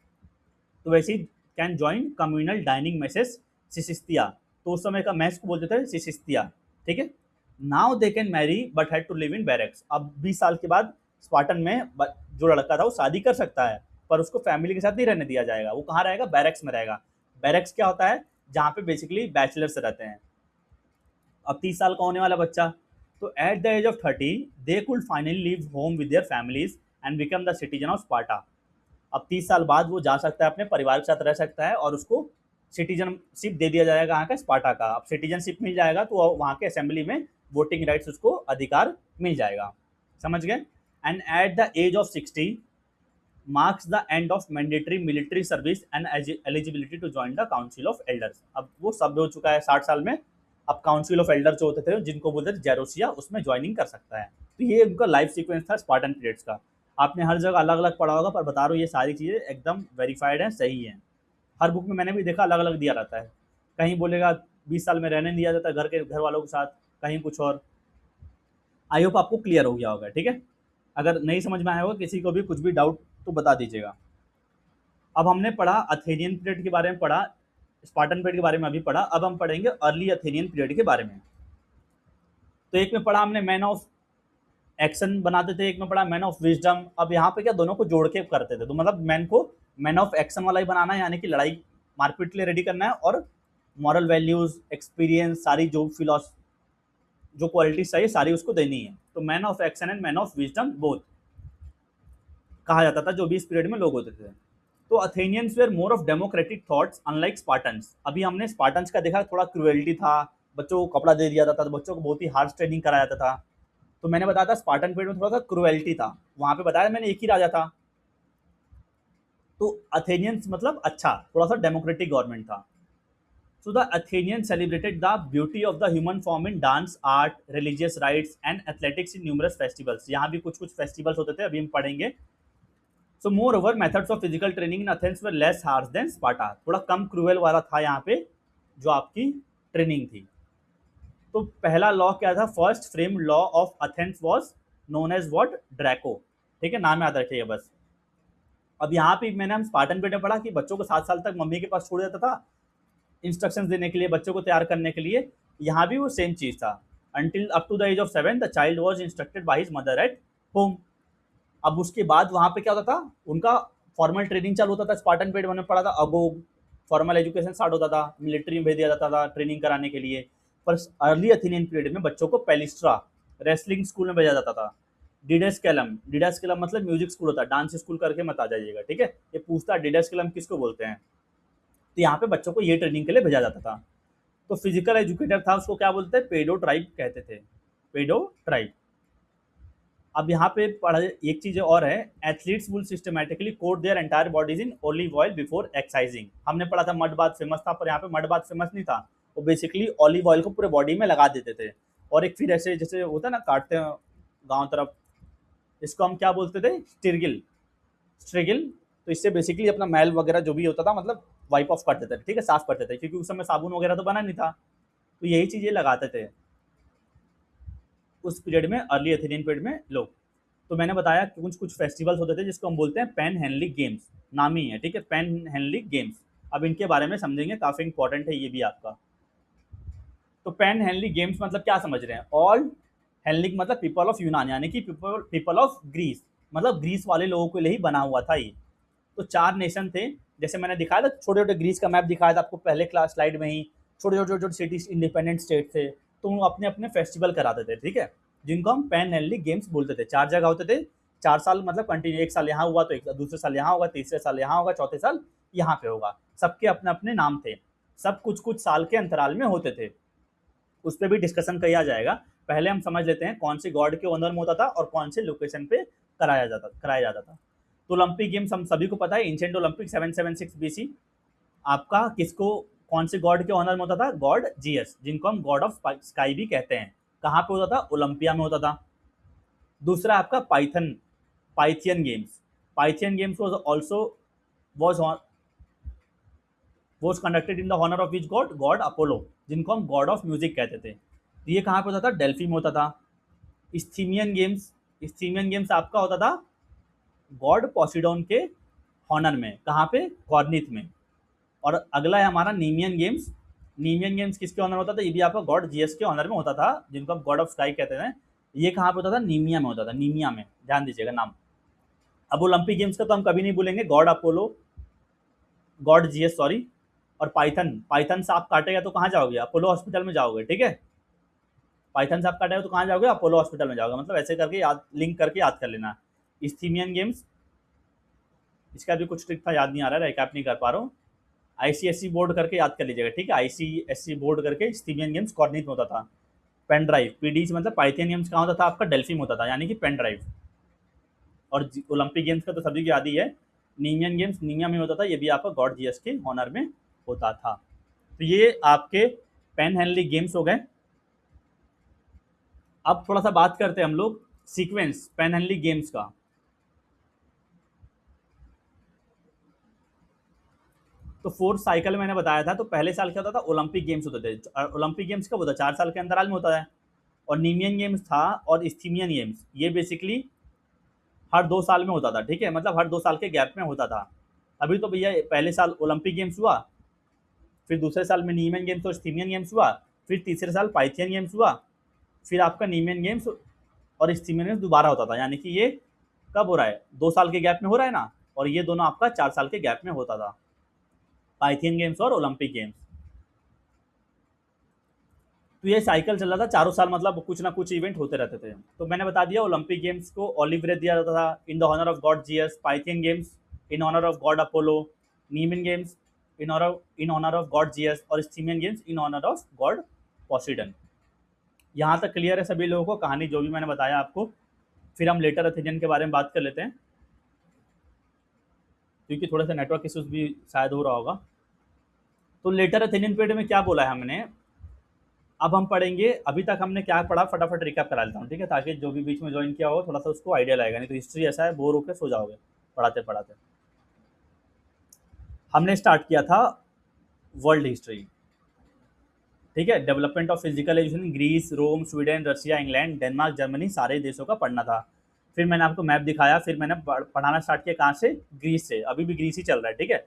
तो वैसे ही can join communal dining messes syssitia. तो उस समय का मैस को बोलते थे सिसिस्तिया, ठीक है। Now they can marry but had to live in barracks. अब 20 साल के बाद स्पार्टन में जो लड़का था वो शादी कर सकता है, पर उसको फैमिली के साथ नहीं रहने दिया जाएगा। वो कहाँ रहेगा, बैरक्स में रहेगा। बैरक्स क्या होता है, जहाँ पे बेसिकली बैचलर्स रहते हैं। अब 30 साल का होने वाला बच्चा, तो at the age of 30 they could finally leave home with their families and become the citizen of Sparta. अब 30 साल बाद वो जा सकता है, अपने परिवार के साथ रह सकता है, और उसको सिटीजनशिप दे दिया जाएगा यहाँ का स्पार्टा का। अब सिटीजनशिप मिल जाएगा तो वहाँ के असेंबली में वोटिंग राइट्स उसको अधिकार मिल जाएगा। समझ गए। And at the age of 60 marks the end of mandatory military service and eligibility to join the council of elders. अब वो सब हो चुका है 60 साल में। अब काउंसिल ऑफ एल्डर जो होते थे, जिनको बोलते थे जेरोसिया, उसमें ज्वाइनिंग कर सकता है। तो ये उनका लाइफ सीक्वेंस था स्पार्टन पीरियड्स का। आपने हर जगह अलग अलग पढ़ा होगा, पर बता रहा हूँ ये सारी चीज़ें एकदम वेरीफाइड हैं, सही हैं। हर बुक में मैंने भी देखा अलग अलग दिया रहता है। कहीं बोलेगा 20 साल में रहने दिया जाता है घर वालों के साथ, कहीं कुछ और। आई होप आपको क्लियर हो गया होगा, ठीक है। अगर नहीं समझ में आया होगा, किसी को भी कुछ भी डाउट तो बता दीजिएगा। अब हमने पढ़ा अथेनियन पीरियड के बारे में, पढ़ा स्पार्टन पीरियड के बारे में अभी पढ़ा। अब हम पढ़ेंगे अर्ली अथेनियन पीरियड के बारे में। तो एक में पढ़ा हमने मैन ऑफ एक्शन बनाते थे, एक में पढ़ा मैन ऑफ विजडम। अब यहाँ पे क्या, दोनों को जोड़ के करते थे, तो मतलब मैन को मैन ऑफ एक्शन वाला ही बनाना है, यानी कि लड़ाई मारपीट के लिए रेडी करना है, और मॉरल वैल्यूज, एक्सपीरियंस, सारी जो जो क्वालिटीज चाहिए सारी उसको देनी है। तो man of action and man of wisdom both कहा जाता था जो भी इस पीरियड में लोग होते थे। तो Athenians were more of democratic thoughts unlike Spartans. अभी हमने स्पार्टन्स का देखा, थोड़ा क्रुएल्टी था, बच्चों को कपड़ा दे दिया जाता था, बच्चों को बहुत ही हार्ड ट्रेनिंग कराया जाता था। तो मैंने बताया था स्पार्टन पीरियड में थोड़ा सा क्रुएल्टी था, वहां पे बताया मैंने एक ही राजा था। तो अथेनियंस मतलब अच्छा, थोड़ा सा डेमोक्रेटिक गवर्नमेंट था। So the Athenians celebrated the beauty of the human form in dance, art, religious rites and athletics in numerous festivals. यहाँ भी कुछ कुछ फेस्टिवल्स होते थे, अभी हम पढ़ेंगे। So moreover methods of physical training in Athens were less harsh than Sparta. थोड़ा कम क्रूएल वाला था यहाँ पे जो आपकी ट्रेनिंग थी। तो पहला लॉ क्या था, first frame law of Athens was known as what, Draco, ठीक है, नाम याद रखिएगा बस। अब यहाँ पे मैंने हम स्पार्टन पीरियड में पढ़ा कि बच्चों को 7 साल तक मम्मी के पास छोड़ देता था इंस्ट्रक्शंस देने के लिए, बच्चों को तैयार करने के लिए। यहाँ भी वो सेम चीज़ था। Until up to the age of 7 the child was instructed by his mother at home. अब उसके बाद वहाँ पे क्या होता था, उनका फॉर्मल ट्रेनिंग चालू होता था। स्पार्टन पीरियड मैंने पढ़ा था, अगोग फॉर्मल एजुकेशन स्टार्ट होता था, मिलिट्री में भेज दिया जाता था ट्रेनिंग कराने के लिए। पर अर्ली अथेनियन पीरियड में बच्चों को पेलिस्ट्रा रेसलिंग स्कूल में भेजा जाता था। डिडेस्केलम मतलब म्यूजिक स्कूल होता है, डांस स्कूल करके मत आ जाइएगा, ठीक है। ये पूछता है डिडेस्केलम किसको बोलते हैं, तो यहाँ पे बच्चों को ये ट्रेनिंग के लिए भेजा जाता था। तो फिजिकल एजुकेटर था, उसको क्या बोलते हैं, पेडो ट्राइब कहते थे, पेडो ट्राइब। अब यहाँ पे पढ़ा एक चीज और है, athletes will systematically coat their entire bodies in olive oil before exercising. हमने पढ़ा था मड बाथ फेमस था, पर यहाँ पे मड बाथ फेमस नहीं था, वो बेसिकली ऑलिव ऑयल को पूरे बॉडी में लगा देते थे। और एक फिर ऐसे जैसे होता है ना, काटते हैं गाँव तरफ, इसको हम क्या बोलते थे, स्ट्रिगिल। तो इससे बेसिकली अपना मैल वगैरह जो भी होता था मतलब वाइप ऑफ करते थे, ठीक है, साफ करते थे, क्योंकि उस समय साबुन वगैरह तो बना नहीं था, तो यही चीज़ें लगाते थे उस पीरियड में, अर्ली एथेनियन पीरियड में लोग। तो मैंने बताया कि कुछ कुछ फेस्टिवल्स होते थे जिसको हम बोलते हैं पेन हेनली गेम्स, नाम ही है, ठीक है, पेन हेनली गेम्स। अब इनके बारे में समझेंगे, काफ़ी इंपॉर्टेंट है ये भी आपका। तो पेन हेनली गेम्स मतलब क्या समझ रहे हैं, ऑल हेनलिक मतलब पीपल ऑफ यूनान, यानी कि पीपल ऑफ ग्रीस, मतलब ग्रीस वाले लोगों के लिए ही बना हुआ था ये। तो 4 नेशन थे, जैसे मैंने दिखाया था, छोटे छोटे ग्रीस का मैप दिखाया था आपको पहले क्लास स्लाइड में ही, छोटे छोटे छोटे सिटीज इंडिपेंडेंट स्टेट थे, तो वो अपने अपने फेस्टिवल कराते थे, ठीक है, जिनको हम पैन हेनलिक गेम्स बोलते थे। 4 जगह होते थे, 4 साल मतलब कंटिन्यू, एक साल यहाँ हुआ तो एक दूसरे साल यहाँ होगा, तीसरे साल यहाँ होगा, चौथे साल यहाँ पे होगा, सबके अपने अपने नाम थे, सब कुछ कुछ साल के अंतराल में होते थे। उस पर भी डिस्कशन किया जाएगा। पहले हम समझ लेते हैं कौन से गॉड के ऑनर में होता था और कौन से लोकेशन पे कराया जाता था। तो ओलंपिक गेम्स हम सभी को पता है, एंशिएंट ओलंपिक 776 बीसी, आपका किसको, कौन से गॉड के ऑनर में होता था, गॉड जीएस, जिनको हम गॉड ऑफ स्काई भी कहते हैं। कहाँ पे होता था, ओलंपिया में होता था। दूसरा आपका Pythian games was conducted in the honour of which god, god Apollo, जिनको हम गॉड ऑफ म्यूजिक कहते थे। तो ये कहाँ पे होता था, डेल्फी में होता था। इस्थीमियन गेम्स आपका होता था गॉड पोसिडोन के हॉनर में, कहाँ पे, कॉर्निथ में। और अगला है हमारा नीमियन गेम्स किसके ऑनर में होता था, ये भी आपका गॉड जीएस के ऑनर में होता था, जिनको हम गॉड ऑफ स्काई कहते हैं। ये कहाँ पे होता था, नीमिया में होता था, नीमिया में, ध्यान दीजिएगा नाम। अब ओलंपिक गेम्स का तो हम कभी नहीं भूलेंगे, God Apollo, God GS sorry, और पाइथन से आप काटेगा तो कहाँ जाओगे, अपोलो हॉस्पिटल में जाओगे, ठीक है। पाइथन से आप काटेगा तो कहाँ जाओगे, अपोलो हॉस्पिटल में जाओगे, मतलब ऐसे करके याद, लिंक करके याद कर लेना। इस्थीमियन गेम्स, इसका भी कुछ ट्रिक था, याद नहीं आ रहा है, रिकैप नहीं कर पा रहा हूँ। आईसीएससी बोर्ड करके याद कर लीजिएगा, ठीक है, आईसीएससी बोर्ड करके इस्थीमियन गेम्स कॉर्निथ में होता था। पेन ड्राइव, पीडी मतलब पाइथियन गेम्स कहाँ होता था, आपका डेल्फी में होता था, यानी कि पेन ड्राइव। और ओलंपिक गेम्स का तो सभी की याद ही है, नीमियन गेम्स नीमिया में होता था, ये भी आपका गॉड जीएस के ऑनर में होता था। तो ये आपके पेन हेनली गेम्स हो गए। अब थोड़ा सा बात करते हैं हम लोग सीक्वेंस पेन हेनली गेम्स का। तो 4th साइकिल मैंने बताया था, तो पहले साल क्या होता था, ओलंपिक गेम्स होते थे। ओलंपिक गेम्स कब होता है, 4 साल के अंतराल में होता है। और नीमियन गेम्स था और इस्थीमियन गेम्स, ये बेसिकली हर 2 साल में होता था, ठीक है, मतलब हर 2 साल के गैप में होता था। अभी तो भैया पहले साल ओलंपिक गेम्स हुआ, फिर दूसरे साल में नीमियन गेम्स और इस्थीमियन गेम्स हुआ, फिर तीसरे साल पाइथियन गेम्स हुआ, फिर आपका नीमियन गेम्स और इस्थीमियन गेम्स दोबारा होता था। यानी कि ये कब हो रहा है, 2 साल के गैप में हो रहा है ना, और ये दोनों आपका 4 साल के गैप में होता था, पाइथियन गेम्स और ओलंपिक गेम्स। तो ये साइकिल चल रहा था, चारों साल मतलब कुछ ना कुछ इवेंट होते रहते थे। तो मैंने बता दिया, ओलंपिक गेम्स को ऑलिव रे दिया जाता था in the honour of god Zeus, Pythian games in honour of god Apollo, Nemean games in honour of god Zeus, और Isthmian games in honour of god Poseidon. यहाँ तक क्लियर है सभी लोगों को कहानी जो भी मैंने बताया आपको। फिर हम लेटर एथेनियन के बारे में बात कर लेते हैं, क्योंकि थोड़ा सा नेटवर्क इश्यूज भी शायद हो रहा होगा। तो लेटर एथेनियन पीरियड में क्या बोला है हमने, अब हम पढ़ेंगे, अभी तक हमने क्या पढ़ा फटाफट रिकैप करा लेता हूँ, ठीक है, ताकि जो भी बीच में ज्वाइन किया हो थोड़ा सा उसको आइडिया लगेगा, नहीं तो हिस्ट्री ऐसा है बोर होकर सो जाओगे पढ़ाते पढ़ाते। हमने स्टार्ट किया था वर्ल्ड हिस्ट्री, ठीक है, development of physical education, Greece, Rome, Sweden, Russia, England, Denmark, Germany, सारे देशों का पढ़ना था। फिर मैंने आपको मैप दिखाया, फिर मैंने पढ़ाना स्टार्ट किया कहाँ से, ग्रीस से, अभी भी ग्रीस ही चल रहा है, ठीक है।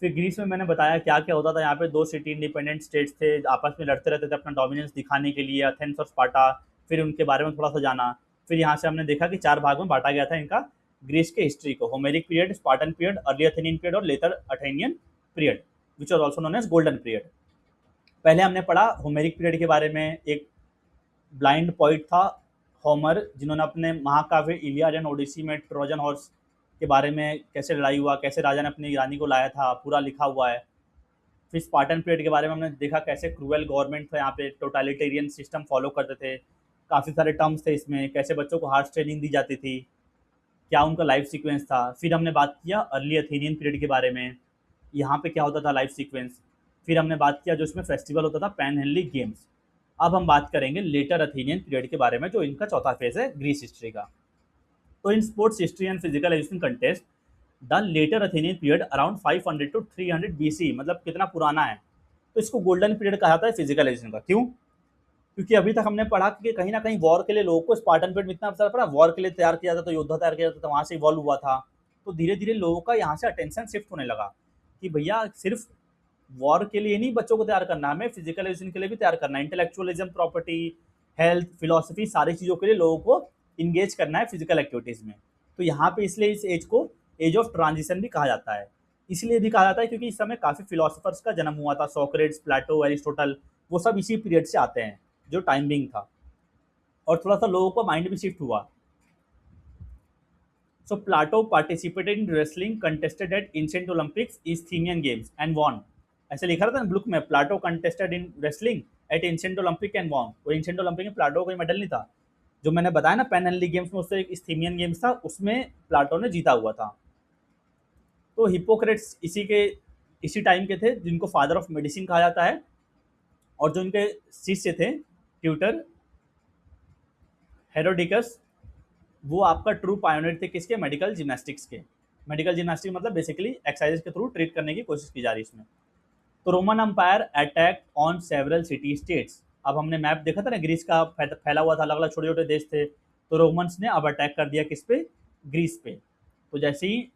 फिर ग्रीस में मैंने बताया क्या क्या होता था, यहाँ पे 2 सिटी इंडिपेंडेंट स्टेट्स थे, आपस में लड़ते रहते थे अपना डोमिनेंस दिखाने के लिए, एथेंस और स्पार्टा। फिर उनके बारे में थोड़ा सा जाना। फिर यहाँ से हमने देखा कि 4 भाग में बांटा गया था इनका ग्रीस के हिस्ट्री को, Homeric period, Spartan period, early Athenian period और later Athenian period, which are also known as golden period. पहले हमने पढ़ा होमेरिक पीरियड के बारे में। एक ब्लाइंड पोइट था होमर, जिन्होंने अपने महाकाव्य इलियड एंड ओडिसी में ट्रोजन हॉर्स के बारे में कैसे लड़ाई हुआ, कैसे राजा ने अपनी रानी को लाया था, पूरा लिखा हुआ है। फिर स्पार्टन पीरियड के बारे में हमने देखा कैसे क्रूएल गवर्नमेंट था, यहाँ पे टोटलिटेरियन सिस्टम फॉलो करते थे, काफ़ी सारे टर्म्स थे इसमें, कैसे बच्चों को हार्ड ट्रेनिंग दी जाती थी, क्या उनका लाइफ सीक्वेंस था। फिर हमने बात किया अर्ली अथेनियन पीरियड के बारे में, यहाँ पे क्या होता था लाइफ सीक्वेंस। फिर हमने बात किया जो इसमें फेस्टिवल होता था पैन हेनली गेम्स। अब हम बात करेंगे लेटर अथेनियन पीरियड के बारे में, जो इनका चौथा फेज है ग्रीस हिस्ट्री का। तो in sports history and physical education contest the later Athenian period around 500 to 300 BC, मतलब कितना पुराना है। तो इसको गोल्डन पीरियड कहा जाता है फिजिकल एजुकेशन का। क्यों? क्योंकि अभी तक हमने पढ़ा कि कहीं ना कहीं वॉर के लिए लोगों को स्पार्टन पीरियड में इतना अवसर पड़ा, वॉर के लिए तैयार किया जाता, तो योद्धा तैयार किया जाता था, वहाँ से इवॉल्व हुआ था। तो धीरे धीरे लोगों का यहाँ से अटेंशन शिफ्ट होने लगा कि भैया सिर्फ वॉर के लिए नहीं बच्चों को तैयार करना, हमें फिजिकल एजुकेशन के लिए भी तैयार करना है। इंटेलेक्चुअलिज्म, प्रॉपर्टी, हेल्थ, फिलोसफी, सारी चीज़ों के लिए लोगों को इंगेज करना है फिजिकल एक्टिविटीज़ में। तो यहाँ पे इसलिए इस एज को एज ऑफ ट्रांजिशन भी कहा जाता है। इसलिए भी कहा जाता है क्योंकि इस समय काफ़ी फिलोसफर्स का जन्म हुआ था, सोक्रेट्स, प्लेटो, एरिस्टोटल, वो सब इसी पीरियड से आते हैं, जो टाइमिंग था। और थोड़ा सा लोगों को माइंड भी शिफ्ट हुआ। So Plato participated in wrestling contested at ancient Olympics Isthmian games and won. ऐसे लिखा रहता है ना बुक में, Plato contested in wrestling at ancient Olympic and won. वो एंशिएंट ओलंपिक में प्लाटो को कोई मेडल नहीं था। जो मैंने बताया ना पैन हेनली गेम्स में, उससे एक इस्थीनियन गेम्स था, उसमें प्लाटो ने जीता हुआ था। तो हिपोक्रेट्स इसी टाइम के थे, जिनको फादर ऑफ मेडिसिन कहा जाता है। और जो इनके शिष्य थे ट्यूटर हेरोडिकस, वो आपका ट्रू पायोनियर थे किसके? मेडिकल जिम्नास्टिक्स के। मेडिकल जिम्नास्टिक्स मतलब बेसिकली एक्सरसाइज के थ्रू ट्रीट करने की कोशिश की जा रही है इसमें। तो Roman empire attack on several city states. अब हमने मैप देखा था ना, ग्रीस का फैला हुआ था, अलग अलग छोटे छोटे देश थे। तो रोमन्स ने अब अटैक कर दिया किस पे? ग्रीस पे। तो जैसे ही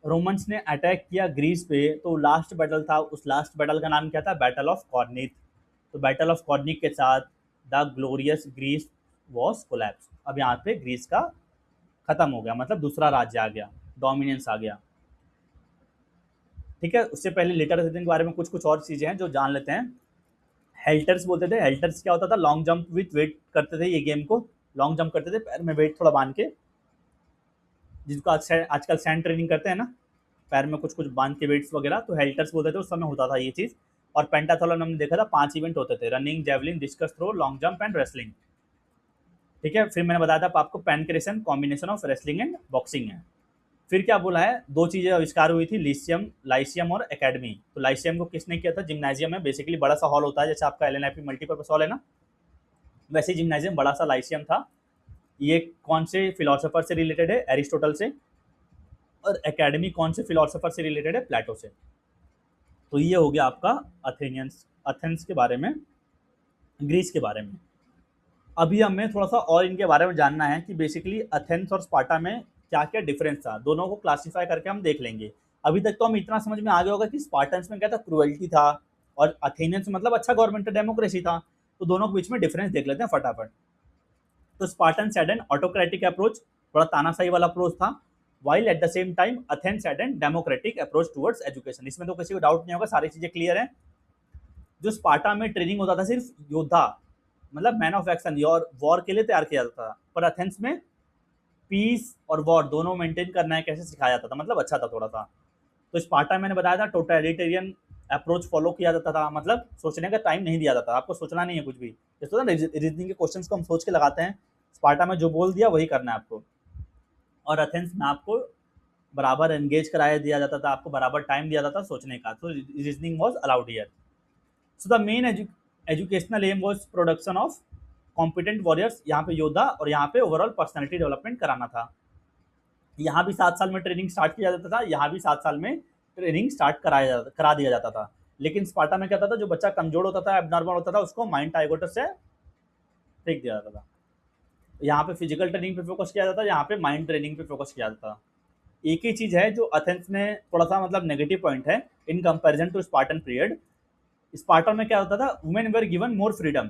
रोमन्स ने अटैक किया ग्रीस पे, तो लास्ट बैटल था, उस लास्ट बैटल का नाम क्या था? Battle of Corinth. तो बैटल ऑफ कॉर्निथ के साथ the glorious Greece was collapse. अब यहाँ पे ग्रीस का खत्म हो गया, मतलब दूसरा राज्य आ गया, डोमिनेंस आ गया। ठीक है, उससे पहले लेटर अथेनियन के बारे में कुछ कुछ और चीज़ें हैं जो जान लेते हैं। हेल्टर्स बोलते थे। हेल्टर्स क्या होता था? लॉन्ग जंप विथ वेट करते थे, ये गेम को लॉन्ग जंप करते थे पैर में वेट थोड़ा बांध के, जिसको आजकल सैंड ट्रेनिंग करते हैं ना, पैर में कुछ कुछ बांध के वेट्स वगैरह, तो हेल्टर्स बोलते थे, उस समय होता था ये चीज़। और पेंटाथलॉन हमने देखा था, 5 इवेंट होते थे, running, javelin, discus throw, long jump and wrestling. ठीक है, फिर मैंने बताया था आपको pankration combination of wrestling and boxing है। फिर क्या बोला है? 2 चीज़ें आविष्कार हुई थी, लाइसियम और एकेडमी। तो लाइसियम को किसने किया था? जिम्नाजियम है, बेसिकली बड़ा सा हॉल होता है, जैसे आपका एलएनआईपी मल्टीपर्पज हॉल है ना, वैसे जिम्नाजियम बड़ा सा लाइसियम था। ये कौन से फिलोसोफर से रिलेटेड है? एरिस्टोटल से। और एकेडमी कौन से फिलोसोफर से रिलेटेड है? प्लेटो से। तो ये हो गया आपका एथेंस के बारे में, ग्रीस के बारे में। अभी हमें थोड़ा सा और इनके बारे में जानना है कि बेसिकली एथेंस और स्पार्टा में क्या क्या डिफरेंस था, दोनों को क्लासिफाई करके हम देख लेंगे। अभी तक तो हम इतना समझ में आ गया होगा कि स्पार्टन्स में क्या था? क्रूएल्टी था, और अथेनियंस मतलब अच्छा गवर्नमेंट, डेमोक्रेसी था। तो दोनों के बीच में डिफरेंस देख लेते हैं फटाफट। तो Spartans had an autocratic approach, थोड़ा तानाशाही वाला अप्रोच था, while at the same time Athens had an democratic approach towards education. इसमें तो किसी को डाउट नहीं होगा, सारी चीजें क्लियर हैं। जो स्पार्टा में ट्रेनिंग होता था सिर्फ योद्धा, मतलब मैन ऑफ एक्शन, और वॉर के लिए तैयार किया जाता था, पर एथेंस में पीस और वॉर दोनों मेंटेन करना है कैसे सिखाया जाता था, मतलब अच्छा था थोड़ा सा। तो स्पार्टा मैंने बताया था टोटलिटेरियन अप्रोच फॉलो किया जाता था, मतलब सोचने का टाइम नहीं दिया जाता, आपको सोचना नहीं है कुछ भी। जैसे होता है ना रीजनिंग के क्वेश्चंस को हम सोच के लगाते हैं, स्पार्टा में जो बोल दिया वही करना है आपको। और एथेंस में आपको बराबर एंगेज कराया दिया जाता था, आपको बराबर टाइम दिया जाता था सोचने का, तो reasoning was allowed here. So the main educational aim was production of competent warriors, यहाँ पे योद्धा, और यहाँ पे ओवरऑल पर्सनैलिटी डेवलपमेंट कराना था। यहाँ भी 7 साल में ट्रेनिंग स्टार्ट किया जाता था, यहाँ भी 7 साल में ट्रेनिंग स्टार्ट करा दिया जाता था। लेकिन स्पार्टा में क्या होता था? जो बच्चा कमजोर होता था, एबनॉर्मल होता था, उसको माइंड टाइगोटस से फेंक दिया जाता था। यहाँ पे फिजिकल ट्रेनिंग पे फोकस किया जाता था, यहाँ पे माइंड ट्रेनिंग पे फोकस किया जाता था। एक ही चीज़ है जो एथेंस में थोड़ा सा मतलब नेगेटिव पॉइंट है in comparison to Spartan period. Sparta में क्या होता था? Women were given more freedom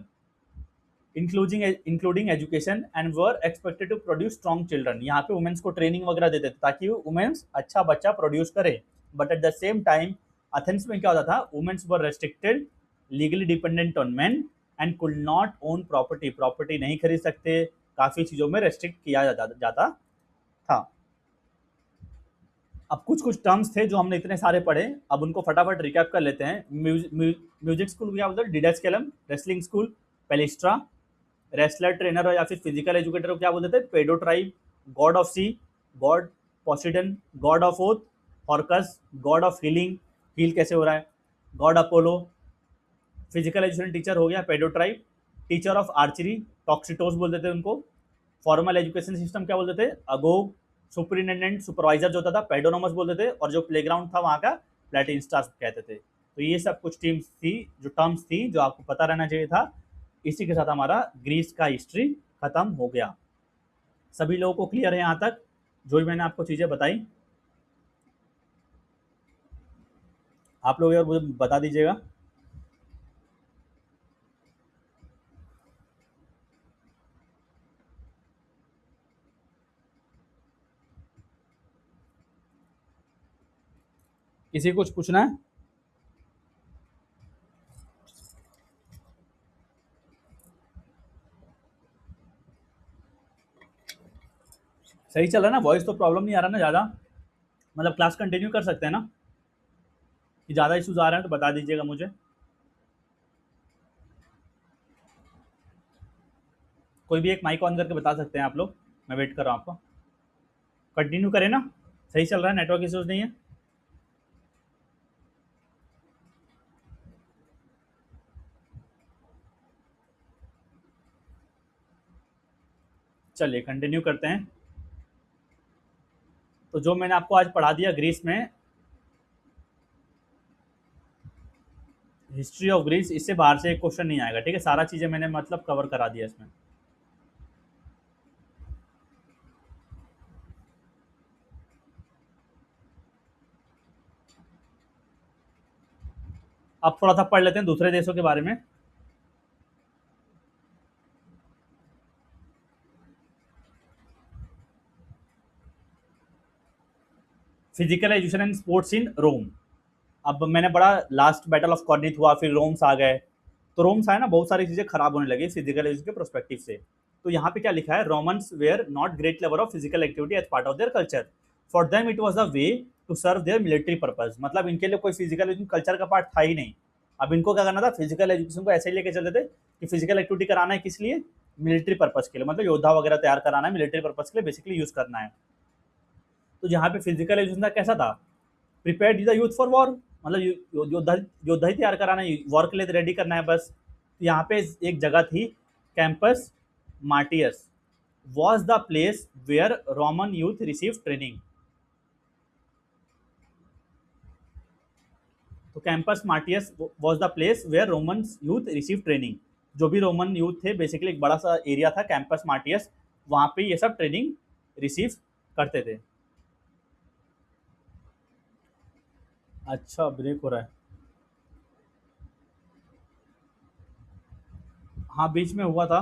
including education and were expected to produce strong children. यहाँ पे वुमेन्स को ट्रेनिंग वगैरह देते थे ताकि वुमेन्स अच्छा बच्चा प्रोड्यूस करे। But at the same time Athens में क्या होता था? Women's were restricted legally dependent on man and could not own property, property नहीं खरीद सकते, काफ़ी चीज़ों में रेस्ट्रिक्ट किया जाता था। अब कुछ कुछ टर्म्स थे जो हमने इतने सारे पढ़े, अब उनको फटाफट रिकैप कर लेते हैं। म्यूजिक स्कूल क्या बोलते हैं? Didaskaleum. Wrestling school palaestra. Wrestler trainer या फिर फिजिकल एजुकेटर को क्या बोलते थे? Paidotribe. God of sea, god Poseidon. God of oath, Horkos. God of healing, heal कैसे हो रहा है, god Apollo. Physical education teacher हो गया paidotribe. Teacher of archery toxotes बोलते थे उनको। फॉर्मल एजुकेशन सिस्टम क्या बोलते थे? अगोग। सुपरिटेंडेंट सुपरवाइजर जो होता था पेडोनोमस बोलते थे, और जो प्लेग्राउंड था वहाँ का प्लेटिन स्टार्स कहते थे। तो ये सब कुछ टीम्स थी, जो टर्म्स थी, जो आपको पता रहना चाहिए था। इसी के साथ हमारा ग्रीस का हिस्ट्री खत्म हो गया। सभी लोगों को क्लियर है यहाँ तक जो भी मैंने आपको चीज़ें बताई? आप लोग यार मुझे बता दीजिएगा। किसी को कुछ पूछना है? सही चल रहा है ना? वॉइस तो प्रॉब्लम नहीं आ रहा ना ज़्यादा? मतलब क्लास कंटिन्यू कर सकते हैं ना? कि ज़्यादा इश्यूज आ रहे हैं तो बता दीजिएगा मुझे। कोई भी एक माइक ऑन करके बता सकते हैं आप लोग, मैं वेट कर रहा हूँ आपको। कंटिन्यू करें ना? सही चल रहा है, नेटवर्क इश्यूज नहीं है? चलिए कंटिन्यू करते हैं। तो जो मैंने आपको आज पढ़ा दिया ग्रीस में, हिस्ट्री ऑफ ग्रीस, इससे बाहर से एक क्वेश्चन नहीं आएगा, ठीक है? सारा चीज़ें मैंने मतलब कवर करा दिया इसमें। अब थोड़ा सा पढ़ लेते हैं दूसरे देशों के बारे में। Physical education and sports in Rome. अब मैंने पढ़ा लास्ट बैटल ऑफ कॉर्निथ हुआ, फिर रोम्स आ गए। तो रोम्स आए ना, बहुत सारी चीज़ें खराब होने लगी फिजिकल एजुकेशन के प्रोस्पेक्टिव से। तो यहाँ पे क्या लिखा है? Romans were not great level of physical activity as part of their culture, for them it was a way to serve their military purpose. मतलब इनके लिए कोई फिजिकल एजुकेशन कल्चर का पार्ट था ही नहीं। अब इनको क्या करना था? फिजिकल एजुकेशन को ऐसे ही लेके चलते थे कि फिजिकल एक्टिविटी कराना है, किस लिए? मिलिट्री पर्पज के लिए, मतलब योद्धा वगैरह तैयार कराना है, मिलिट्री पर्पज के लिए बेसिकली यूज करना है। तो यहाँ पे फिजिकल एजुकेशन का कैसा था? Prepare the youth for war, मतलब योद्धा योद्धा ही तैयार कराना है, वॉर के लिए रेडी करना है बस। तो यहाँ पे एक जगह थी Campus Martius, was the place where Roman youth receive training. तो Campus Martius was the place where Roman youth receive training. जो भी रोमन यूथ थे, बेसिकली एक बड़ा सा एरिया था कैंपस मार्टियस, वहाँ पे ये सब ट्रेनिंग रिसीव करते थे। अच्छा, ब्रेक हो रहा है। हाँ, बीच में हुआ था,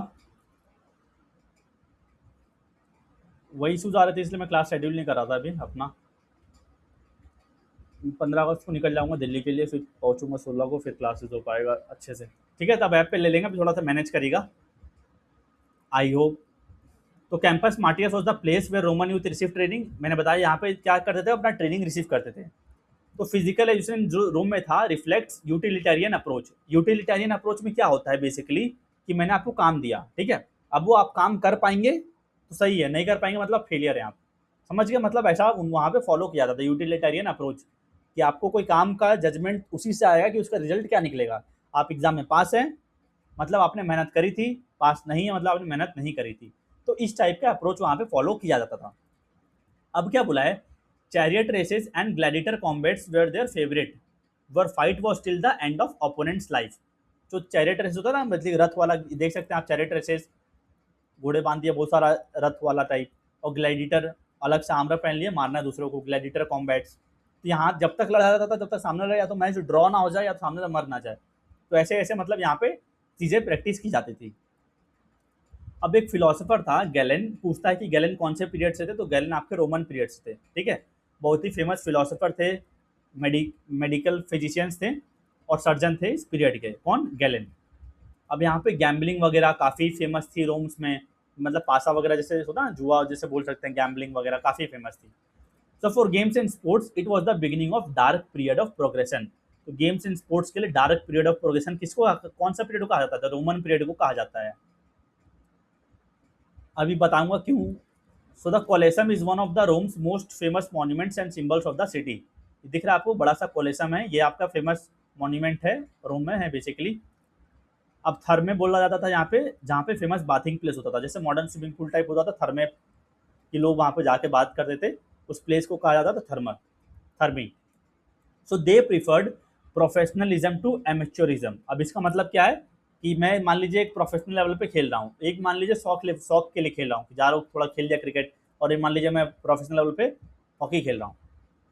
वही इशूज आ रहे थे, इसलिए मैं क्लास शेड्यूल नहीं कर रहा था अभी अपना। 15 अगस्त को निकल जाऊंगा दिल्ली के लिए, फिर पहुंचूंगा 16 को, फिर क्लासेस हो पाएगा अच्छे से। ठीक है, तब ऐप पे ले लेंगे, अभी थोड़ा सा मैनेज करेगा, आई होप। तो Campus Martius was the place where Roman youth receive training. मैंने बताया यहाँ पे क्या करते थे? अपना ट्रेनिंग रिसीव करते थे। तो फिजिकल एजुकेशन जो रोम में था reflects utilitarian approach. Utilitarian approach में क्या होता है बेसिकली, कि मैंने आपको काम दिया, ठीक है, अब वो आप काम कर पाएंगे तो सही है, नहीं कर पाएंगे मतलब फेलियर है आप। समझ गए? मतलब ऐसा वहाँ पे फॉलो किया जाता था यूटिलिटेरियन अप्रोच, कि आपको कोई काम का जजमेंट उसी से आएगा कि उसका रिजल्ट क्या निकलेगा। आप एग्जाम में पास हैं मतलब आपने मेहनत करी थी, पास नहीं है मतलब आपने मेहनत नहीं करी थी। तो इस टाइप का अप्रोच वहाँ पे फॉलो किया जाता था। अब क्या बोला है? Chariot races and gladiator combats were their favourite, were fight was till the end of opponents life. जो चैरियट रेस होता है ना, मतलब रथ वाला, देख सकते हैं आप चैरियट रेसेस, घोड़े बांध दिए बहुत सारा, रथ वाला टाइप। और ग्लैडिएटर, अलग से आर्मर पहन लिए, मारना है दूसरों को, ग्लैडिएटर कॉम्बैट्स। तो यहाँ जब तक लड़ा जाता था, जब तक सामने लड़ा, या तो मैच ड्रॉ ना हो जाए या तो सामने से मर ना जाए। तो ऐसे ऐसे मतलब यहाँ पे चीज़ें प्रैक्टिस की जाती थी। अब एक फिलोसोफर था गैलेन, पूछता है कि गैलेन कौन से पीरियड से थे? तो गैलेन आपके रोमन पीरियड से थे, ठीक है। बहुत ही फेमस फिलोसोफर थे, मेडिकल फिजिशियंस थे। और सर्जन थे इस पीरियड के, कौन, गैलन। अब यहाँ पे गैम्बलिंग वगैरह काफ़ी फेमस थी रोम्स में, मतलब पासा वगैरह जैसे होता है ना, जुआ जैसे बोल सकते हैं, गैम्बलिंग वगैरह काफ़ी फेमस थी। So for games and sports it was the beginning of dark period of progression. तो गेम्स एंड स्पोर्ट्स के लिए डार्क पीरियड ऑफ प्रोग्रेशन किसको, कौन सा पीरियड को कहा जाता था, रोमन पीरियड को कहा जाता है। अभी बताऊंगा क्यों। So the callosum is one of the roams most famous monuments and symbols of the city. दिख रहा है आपको बड़ा सा कोलेसम है, ये आपका फेमस मॉन्यूमेंट है, रोम में है बेसिकली। अब थर्मे बोला जाता था यहाँ पे, जहाँ पे फेमस बाथिंग प्लेस होता था, जैसे मॉडर्न स्विमिंग पूल टाइप होता था, थर्मे कि लोग वहाँ पे जाके बात करते थे, उस प्लेस को कहा जाता था thermal, thermae. So they preferred professionalism to amateurism. अब इसका मतलब क्या है कि मैं मान लीजिए एक प्रोफेशनल लेवल पे खेल रहा हूँ, एक मान लीजिए शौक के लिए खेल रहा हूँ, जा रहा हूँ थोड़ा खेल लिया क्रिकेट, और एक मान लीजिए मैं प्रोफेशनल लेवल पे हॉकी खेल रहा हूँ।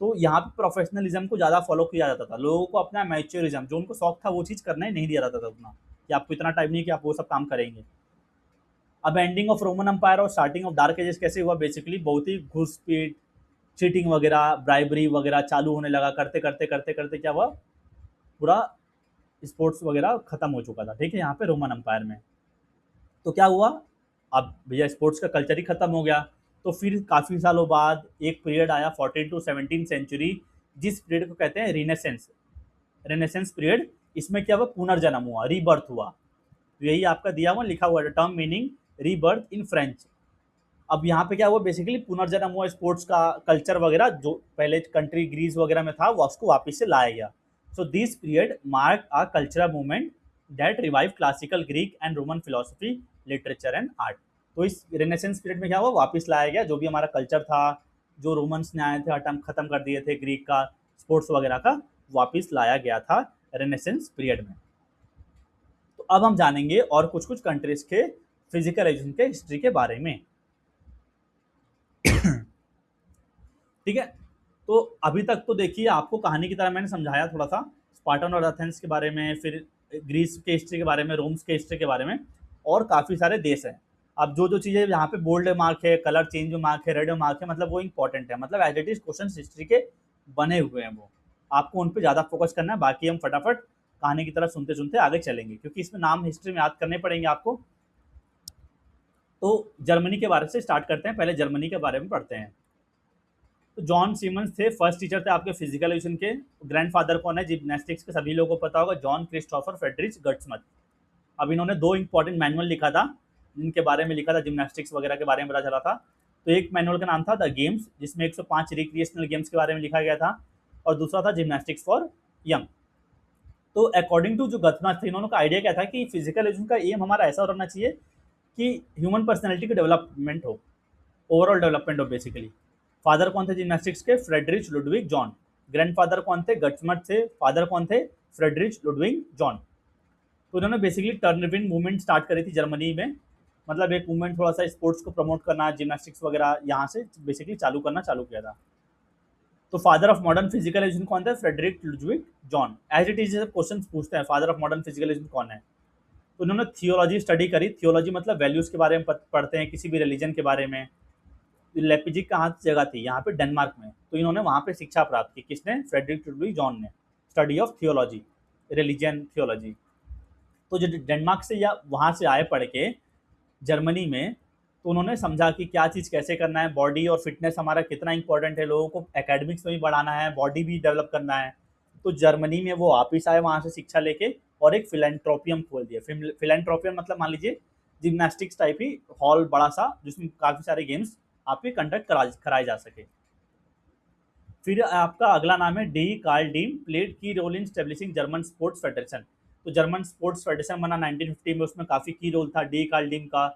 तो यहाँ पे प्रोफेशनलिज्म को ज़्यादा फॉलो किया जाता था, लोगों को अपना मैच्योरिज्म, जो उनको शौक था वो चीज़ करना ही नहीं दिया जाता था उतना, कि आपको इतना टाइम नहीं कि आप वो सब काम करेंगे। अब एंडिंग ऑफ रोमन एम्पायर और स्टार्टिंग ऑफ डार्क एजेस कैसे हुआ, बेसिकली बहुत ही घुसपैठ, चीटिंग वगैरह, ब्राइबरी वगैरह चालू होने लगा, करते करते करते करते क्या हुआ, पूरा स्पोर्ट्स वगैरह खत्म हो चुका था, ठीक है, यहाँ पे रोमन एम्पायर में। तो क्या हुआ, अब भैया स्पोर्ट्स का कल्चर ही खत्म हो गया। तो फिर काफ़ी सालों बाद एक पीरियड आया 14 टू 17 सेंचुरी, जिस पीरियड को कहते हैं रिनेसेंस, रेनेसेंस पीरियड। इसमें क्या हुआ, पुनर्जन्म हुआ, रीबर्थ हुआ। तो यही आपका दिया हुआ लिखा हुआ है, term meaning rebirth in French. अब यहाँ पे क्या हुआ, बेसिकली पुनर्जन्म हुआ, स्पोर्ट्स का कल्चर वगैरह जो पहले कंट्री ग्रीस वगैरह में था वो उसको वापस से लाया गया। So this period mark a cultural movement that revive classical Greek and Roman philosophy, literature and art. तो इस रेनेसेंस पीरियड में क्या हुआ, वापस लाया गया जो भी हमारा कल्चर था, जो रोमन्स ने आए थे हटम खत्म कर दिए थे ग्रीक का, स्पोर्ट्स वगैरह का, वापस लाया गया था रेनेसेंस पीरियड में। तो अब हम जानेंगे और कुछ कुछ कंट्रीज के फिजिकल एजुकेशन के हिस्ट्री के बारे में, ठीक है। तो अभी तक तो देखिए आपको कहानी की तरह मैंने समझाया थोड़ा सा, स्पार्टन और एथेंस के बारे में, फिर ग्रीस के हिस्ट्री के बारे में, रोम्स के हिस्ट्री के बारे में, और काफ़ी सारे देश हैं। अब जो जो चीज़ें यहाँ पे बोल्ड मार्क है, कलर चेंज मार्क है, रेड मार्क है, मतलब वो इंपॉर्टेंट है, मतलब as it is question history के बने हुए हैं वो, आपको उन पर ज़्यादा फोकस करना है। बाकी हम फटाफट कहानी की तरह सुनते सुनते आगे चलेंगे, क्योंकि इसमें नाम हिस्ट्री में याद करने पड़ेंगे आपको। तो जर्मनी के बारे से स्टार्ट करते हैं, पहले जर्मनी के बारे में पढ़ते हैं। तो जॉन सीमंस थे, फर्स्ट टीचर थे आपके फिजिकल एजुकेशन के। ग्रैंडफादर कौन है, जिम्नास्टिक्स के सभी लोगों को पता होगा, जॉन क्रिस्टोफर फ्रेडरिच गर्ट्समथ। अब इन्होंने दो इंपॉर्टेंट मैनुअल लिखा था, जिनके बारे में लिखा था, जिम्नास्टिक्स वगैरह के बारे में पता चला था। तो एक मैनुअल का नाम था द गेम्स, जिसमें 105 रिक्रिएशनल गेम्स के बारे में लिखा गया था, और दूसरा था जिम्नास्टिक्स फॉर यंग। तो अकॉर्डिंग टू जो गतमथ थे, इन्होंने का आइडिया क्या था कि फिजिकल एजुकेशन का एम हमारा ऐसा होना चाहिए कि ह्यूमन पर्सनैलिटी की डेवलपमेंट हो, ओवरऑल डेवलपमेंट हो बेसिकली। फादर कौन थे जिम्नास्टिक्स के, फ्रेडरिच लुडविग जॉन। ग्रैंडफादर कौन थे, गट्समथ थे। फादर कौन थे, फ्रेडरिच लुडविग जॉन। तो उन्होंने बेसिकली टर्नविन मूवमेंट स्टार्ट करी थी जर्मनी में, मतलब एक मूवमेंट थोड़ा सा स्पोर्ट्स को प्रमोट करना, जिम्नास्टिक्स वगैरह यहाँ से बेसिकली चालू किया था। तो father of modern physical education कौन था, Friedrich Ludwig Jahn. As it is question पूछते हैं, father of modern physical education कौन है। तो उन्होंने थियोलॉजी स्टडी करी, थियोलॉजी मतलब वैल्यूज़ के बारे में पढ़ते हैं, किसी भी रिलीजन के बारे में। लेपिजिक कहाँ जगह थी, यहाँ पे डेनमार्क में, तो इन्होंने वहाँ पे शिक्षा प्राप्त की, किसने, फ्रेडरिक लुडविग जॉन ने, study of theology, religion theology. तो जो डेनमार्क से या वहाँ से आए पढ़ के जर्मनी में, तो उन्होंने समझा कि क्या चीज़ कैसे करना है, बॉडी और फिटनेस हमारा कितना इंपॉर्टेंट है, लोगों को एकेडमिक्स में भी बढ़ाना है, बॉडी भी डेवलप करना है। तो जर्मनी में वो वापिस आए वहाँ से शिक्षा लेके, और एक फिलेंट्रोपियम खोल दिया। फिलेंट्रोपियम मतलब मान लीजिए जिम्नास्टिक्स टाइप ही हॉल बड़ा सा, जिसमें काफ़ी सारे गेम्स आपके कंडक्ट कराए जा सके। फिर आपका अगला नाम है D Carl Diem, played key role in establishing German sports federation. तो जर्मन स्पोर्ट्स फेडरेशन बना 1950 में, उसमें काफ़ी की रोल था डी कार्ल डीम का,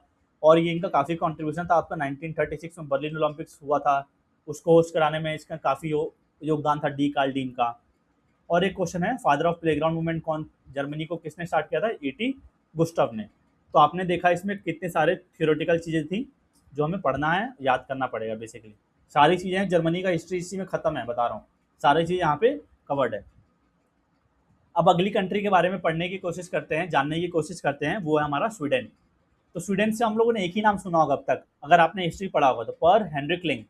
और ये इनका काफ़ी कंट्रीब्यूशन था। आपका 1936 में बर्लिन ओलंपिक्स हुआ था, उसको होस्ट कराने में इसका काफ़ी योगदान था डी कार्ल डीम का। और एक क्वेश्चन है, फादर ऑफ प्लेग्राउंड मूवमेंट कौन, जर्मनी को किसने स्टार्ट किया था, ईटी गुस्टव ने। तो आपने देखा इसमें कितने सारे थियोरेटिकल चीज़ें थी जो हमें पढ़ना है, याद करना पड़ेगा बेसिकली। सारी चीज़ें, जर्मनी का हिस्ट्री इसी में ख़त्म है, बता रहा हूँ, सारी चीज़ यहाँ पे कवर्ड है। अब अगली कंट्री के बारे में पढ़ने की कोशिश करते हैं, जानने की कोशिश करते हैं, वो है हमारा स्वीडन। तो स्वीडन से हम लोगों ने एक ही नाम सुना होगा अब तक, अगर आपने हिस्ट्री पढ़ा होगा तो, Per Henrik Ling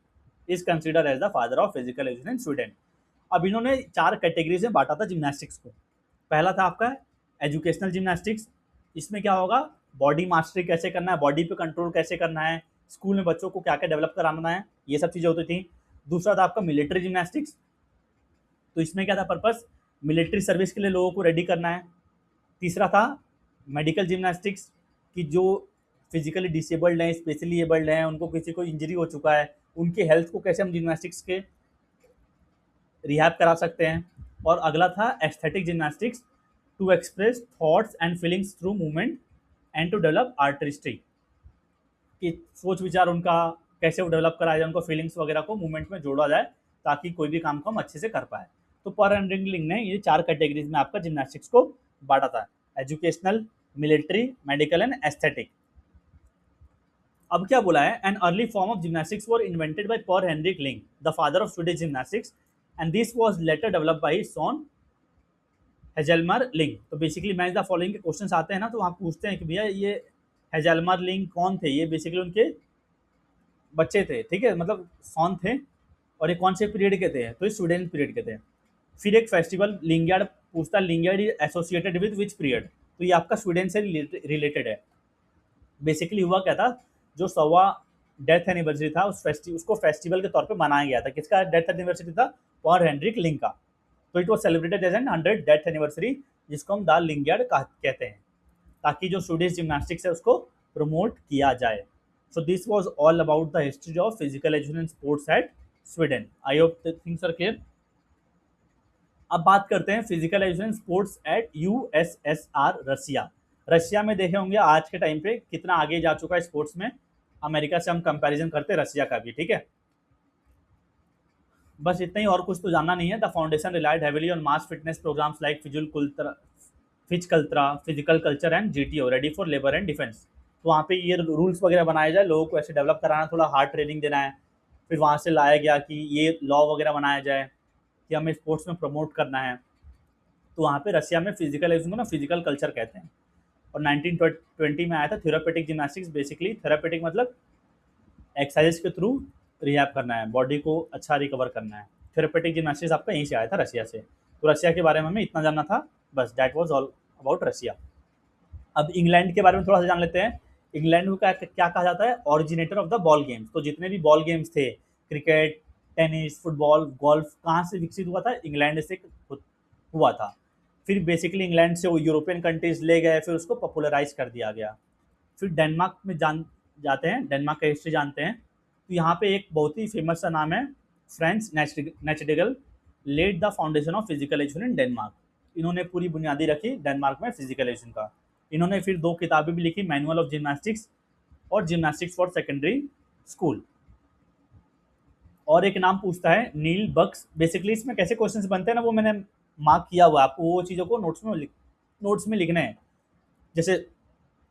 is consider as the father of physical education in Sweden. अब इन्होंने 4 कैटेगरीज में बांटा था जिम्नास्टिक्स को। पहला था आपका एजुकेशनल जिम्नास्टिक्स, इसमें क्या होगा, बॉडी मास्टरी कैसे करना है, बॉडी पे कंट्रोल कैसे करना है, स्कूल में बच्चों को क्या क्या डेवलप कराना है, ये सब चीज़ें होती थी। दूसरा था आपका मिलिट्री जिम्नास्टिक्स, तो इसमें क्या था पर्पस, मिलिट्री सर्विस के लिए लोगों को रेडी करना है। तीसरा था मेडिकल जिम्नास्टिक्स, कि जो फिजिकली डिसेबल्ड हैं, स्पेशली एबल्ड हैं, उनको किसी को इंजरी हो चुका है, उनकी हेल्थ को कैसे हम जिम्नास्टिक्स के रिहैब करा सकते हैं। और अगला था aesthetic gymnastics, to express thoughts and feelings through movement and to develop artistry, कि सोच विचार उनका कैसे वो डेवलप कराया जाए, उनको फीलिंग्स वगैरह को मूवमेंट में जोड़ा जाए ताकि कोई भी काम को हम अच्छे से कर पाए। तो पर एंड्रिंगलिंग ने ये 4 कैटेगरीज में आपका जिम्नास्टिक्स को बांटा था, educational, military, medical and aesthetic. अब क्या बोला है, an early form of gymnastics were invented by Per Henrik Ling, the father of Swedish gymnastics, and this was later developed by son Hjalmar Ling. तो basically match the following के questions आते हैं ना, तो वहाँ पूछते हैं कि भैया ये हेजलमर लिंग कौन थे, ये बेसिकली उनके बच्चे थे, ठीक है, मतलब सॉन थे, और ये कौन से पीरियड के थे, तो ये स्वीडन पीरियड के थे। फिर एक फेस्टिवल लिंगार्ड पूछता है, Lingard is associated with which period, तो ये आपका स्वीडन से रिलेटेड है। बेसिकली हुआ क्या था, जो 100वां डेथ एनिवर्सरी था उसको फेस्टिवल के तौर पे मनाया गया था। किसका डेथ एनिवर्सरी था, पर हेनरिक लिंग का। तो it was celebrated as an 100 death anniversary, जिसको हम द लिंगार्ड कहते हैं, ताकि जो स्वीडिश जिम्नास्टिक्स है उसको प्रमोट किया जाए। So this was all about the history of physical education sports at Sweden. I hope things are clear. अब बात करते हैं physical education sports at USSR, Russia. Russia में देखे होंगे आज के टाइम पे कितना आगे जा चुका है स्पोर्ट्स में, अमेरिका से हम कंपैरिजन करते हैं रशिया का भी, ठीक है। बस इतना ही, और कुछ तो जानना नहीं है। The foundation relied heavily on mass fitness programmes like physical culture and GTO, ready for labour and defence. तो वहाँ पे ये रूल्स वगैरह बनाए जाए, लोगों को ऐसे डेवलप कराना, थोड़ा हार्ड ट्रेनिंग देना है। फिर वहाँ से लाया गया कि ये लॉ वगैरह बनाया जाए कि हमें स्पोर्ट्स में प्रमोट करना है। तो वहाँ पे रसिया में फिजिकल एजुकेशन को ना फिजिकल कल्चर कहते हैं। और 1920 में आया था थेरापेटिक जिम्नास्टिक्स। बेसिकली थेरापेटिक मतलब एक्सरसाइज के थ्रू रिहैब करना है, बॉडी को अच्छा रिकवर करना है। थेरापेटिक जिम्नास्टिक्स आपका यहीं से आया था, रसिया से। तो रसिया के बारे में हमें इतना जानना था, बस दैट वाज ऑल अबाउट रसिया। अब इंग्लैंड के बारे में थोड़ा सा जान लेते हैं। इंग्लैंड को क्या क्या कहा जाता है, originator of the ball games. तो जितने भी बॉल गेम्स थे, क्रिकेट, टेनिस, फुटबॉल, गोल्फ, कहाँ से विकसित हुआ था, इंग्लैंड से हुआ था। फिर बेसिकली इंग्लैंड से वो यूरोपियन कंट्रीज ले गए, फिर उसको पॉपुलराइज कर दिया गया। फिर डेनमार्क में जाते हैं, डेनमार्क का हिस्ट्री जानते हैं। तो यहाँ पे एक बहुत ही फेमस सा नाम है, Franz Nachtegall, led the foundation of physical education in Denmark. इन्होंने पूरी बुनियादी रखी डेनमार्क में फिजिकल एजुकेशन का। इन्होंने फिर 2 किताबें भी लिखी, मैनुअल ऑफ जिम्नास्टिक्स और जिम्नास्टिक्स फॉर सेकेंडरी स्कूल। और एक नाम पूछता है नील बक्स। बेसिकली इसमें कैसे क्वेश्चंस बनते हैं ना, वो मैंने मार्क किया हुआ है, आपको वो चीज़ों को नोट्स में लिखने हैं। जैसे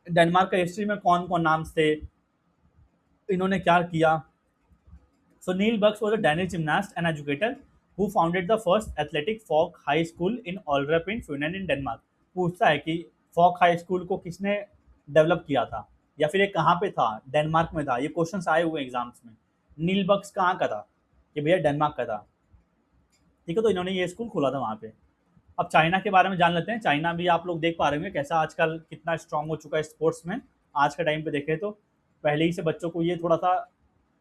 डेनमार्क का हिस्ट्री में कौन कौन नाम थे, इन्होंने क्या किया। So Niels Bukh was a Danish gymnast and educator who founded the first athletic folk high school in Ollerup in Finland in Denmark. पूछता है कि फॉक हाई स्कूल को किसने डेवलप किया था, या फिर ये कहाँ पे था, डेनमार्क में था। ये क्वेश्चंस आए हुए एग्जाम्स में। नील बक्स कहाँ का था, कि भैया डेनमार्क का था, ठीक है। तो इन्होंने ये स्कूल खोला था वहाँ पे। अब चाइना के बारे में जान लेते हैं। चाइना भी आप लोग देख पा रहे होंगे कैसा आजकल कितना स्ट्रांग हो चुका है स्पोर्ट्स में। आज के टाइम पे देखें तो पहले ही से बच्चों को ये थोड़ा सा,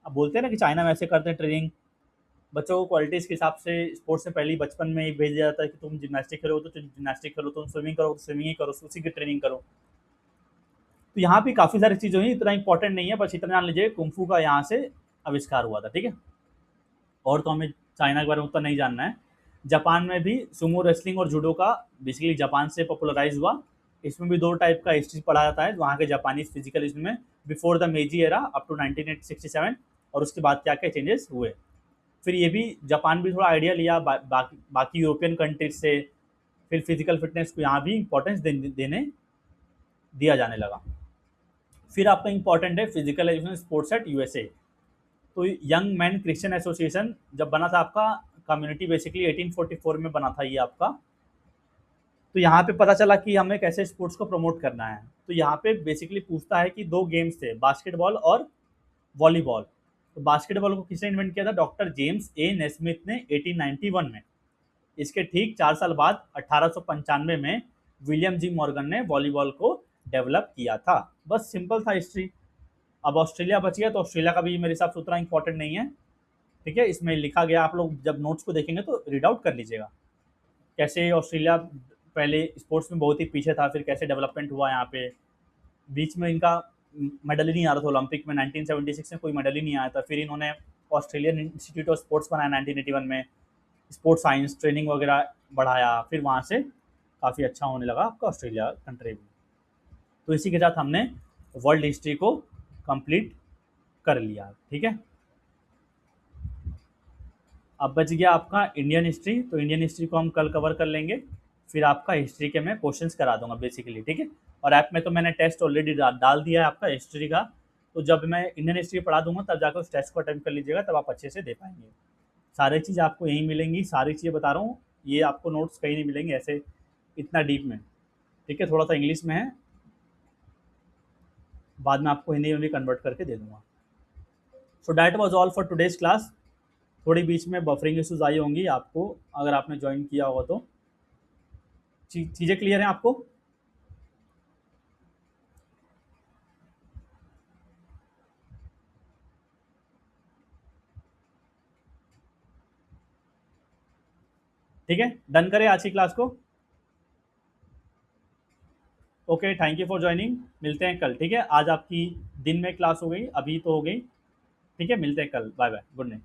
अब बोलते हैं ना कि चाइना में ऐसे करते हैं ट्रेनिंग, बच्चों को क्वालिटीज़ के हिसाब से स्पोर्ट्स में पहले ही बचपन में ही भेज दिया जाता है कि तुम जिम्नास्टिक करो तो जिम्नास्टिक करो, तुम स्विमिंग करो तो स्विमिंग ही करो, उसी की ट्रेनिंग करो। तो यहाँ भी काफ़ी सारी चीज़ें हुई, इतना इंपॉर्टेंट नहीं है, बस इतना जान लीजिए कुंफू का यहाँ से आविष्कार हुआ था, ठीक है। और तो हमें चाइना के बारे में उतना नहीं जानना है। जापान में भी सुमो रेसलिंग और जूडो का बेसिकली जापान से पॉपुलराइज हुआ। इसमें भी 2 टाइप का हिस्ट्री पढ़ा जाता है वहाँ के जापानीज फिजिकल हिस्ट्री में, before the Meiji era up to 1967, और उसके बाद क्या क्या चेंजेस हुए। फिर ये भी जापान भी थोड़ा आइडिया लिया बाकी यूरोपियन कंट्रीज से। फिर फिजिकल फिटनेस को यहाँ भी इंपॉर्टेंस देने दिया जाने लगा। फिर आपका इंपॉर्टेंट है physical education sports at USA. तो यंग मैन क्रिश्चियन एसोसिएशन जब बना था आपका, कम्युनिटी बेसिकली 1844 में बना था ये आपका। तो यहाँ पे पता चला कि हमें कैसे स्पोर्ट्स को प्रमोट करना है। तो यहाँ पे बेसिकली पूछता है कि 2 गेम्स थे, बास्केटबॉल और वॉलीबॉल। तो बास्केटबॉल को किसने इन्वेंट किया था, डॉक्टर जेम्स ए नेस्मिथ ने 1891 में। इसके ठीक 4 साल बाद 1895 में विलियम जी मॉर्गन ने वॉलीबॉल को डेवलप किया था। बस सिंपल था हिस्ट्री। अब ऑस्ट्रेलिया बच गया, तो ऑस्ट्रेलिया का भी मेरे हिसाब से उतना इंपॉर्टेंट नहीं है, ठीक है। इसमें लिखा गया, आप लोग जब नोट्स को देखेंगे तो रीड आउट कर लीजिएगा, कैसे ऑस्ट्रेलिया पहले स्पोर्ट्स में बहुत ही पीछे था, फिर कैसे डेवलपमेंट हुआ यहाँ पे। बीच में इनका मेडल ही नहीं आ रहा था ओलंपिक में, 1976 में कोई मेडल ही नहीं आया था। फिर इन्होंने ऑस्ट्रेलियन इंस्टीट्यूट ऑफ स्पोर्ट्स बनाया 1981 में, स्पोर्ट्स साइंस ट्रेनिंग वगैरह बढ़ाया, फिर वहाँ से काफ़ी अच्छा होने लगा आपका ऑस्ट्रेलिया कंट्री में। तो इसी के साथ हमने वर्ल्ड हिस्ट्री को कंप्लीट कर लिया, ठीक है। अब बच गया आपका इंडियन हिस्ट्री, तो इंडियन हिस्ट्री को हम कल कवर कर लेंगे, फिर आपका हिस्ट्री के मैं क्वेश्चंस करा दूंगा बेसिकली, ठीक है। और ऐप में तो मैंने टेस्ट ऑलरेडी डाल दिया है आपका हिस्ट्री का, तो जब मैं इंडियन हिस्ट्री पढ़ा दूंगा तब जाकर उस टेस्ट को अटेम्प्ट कर लीजिएगा, तब आप अच्छे से दे पाएंगे। सारी चीज़ आपको यहीं मिलेंगी, सारी चीज़ें बता रहा हूँ, ये आपको नोट्स कहीं नहीं मिलेंगे ऐसे इतना डीप में, ठीक है। थोड़ा सा इंग्लिश में है, बाद में आपको हिंदी में भी कन्वर्ट करके दे दूंगा। So that was all for today's class. थोड़ी बीच में बफरिंग इशूज़ आई होंगी आपको, अगर आपने ज्वाइन किया होगा तो। चीज़ें क्लियर हैं आपको? ठीक है, डन करें आज की क्लास को। Okay, thank you for joining. मिलते हैं कल, ठीक है। आज आपकी दिन में क्लास हो गई, अभी तो हो गई, ठीक है। मिलते हैं कल, बाय बाय, गुड नाइट।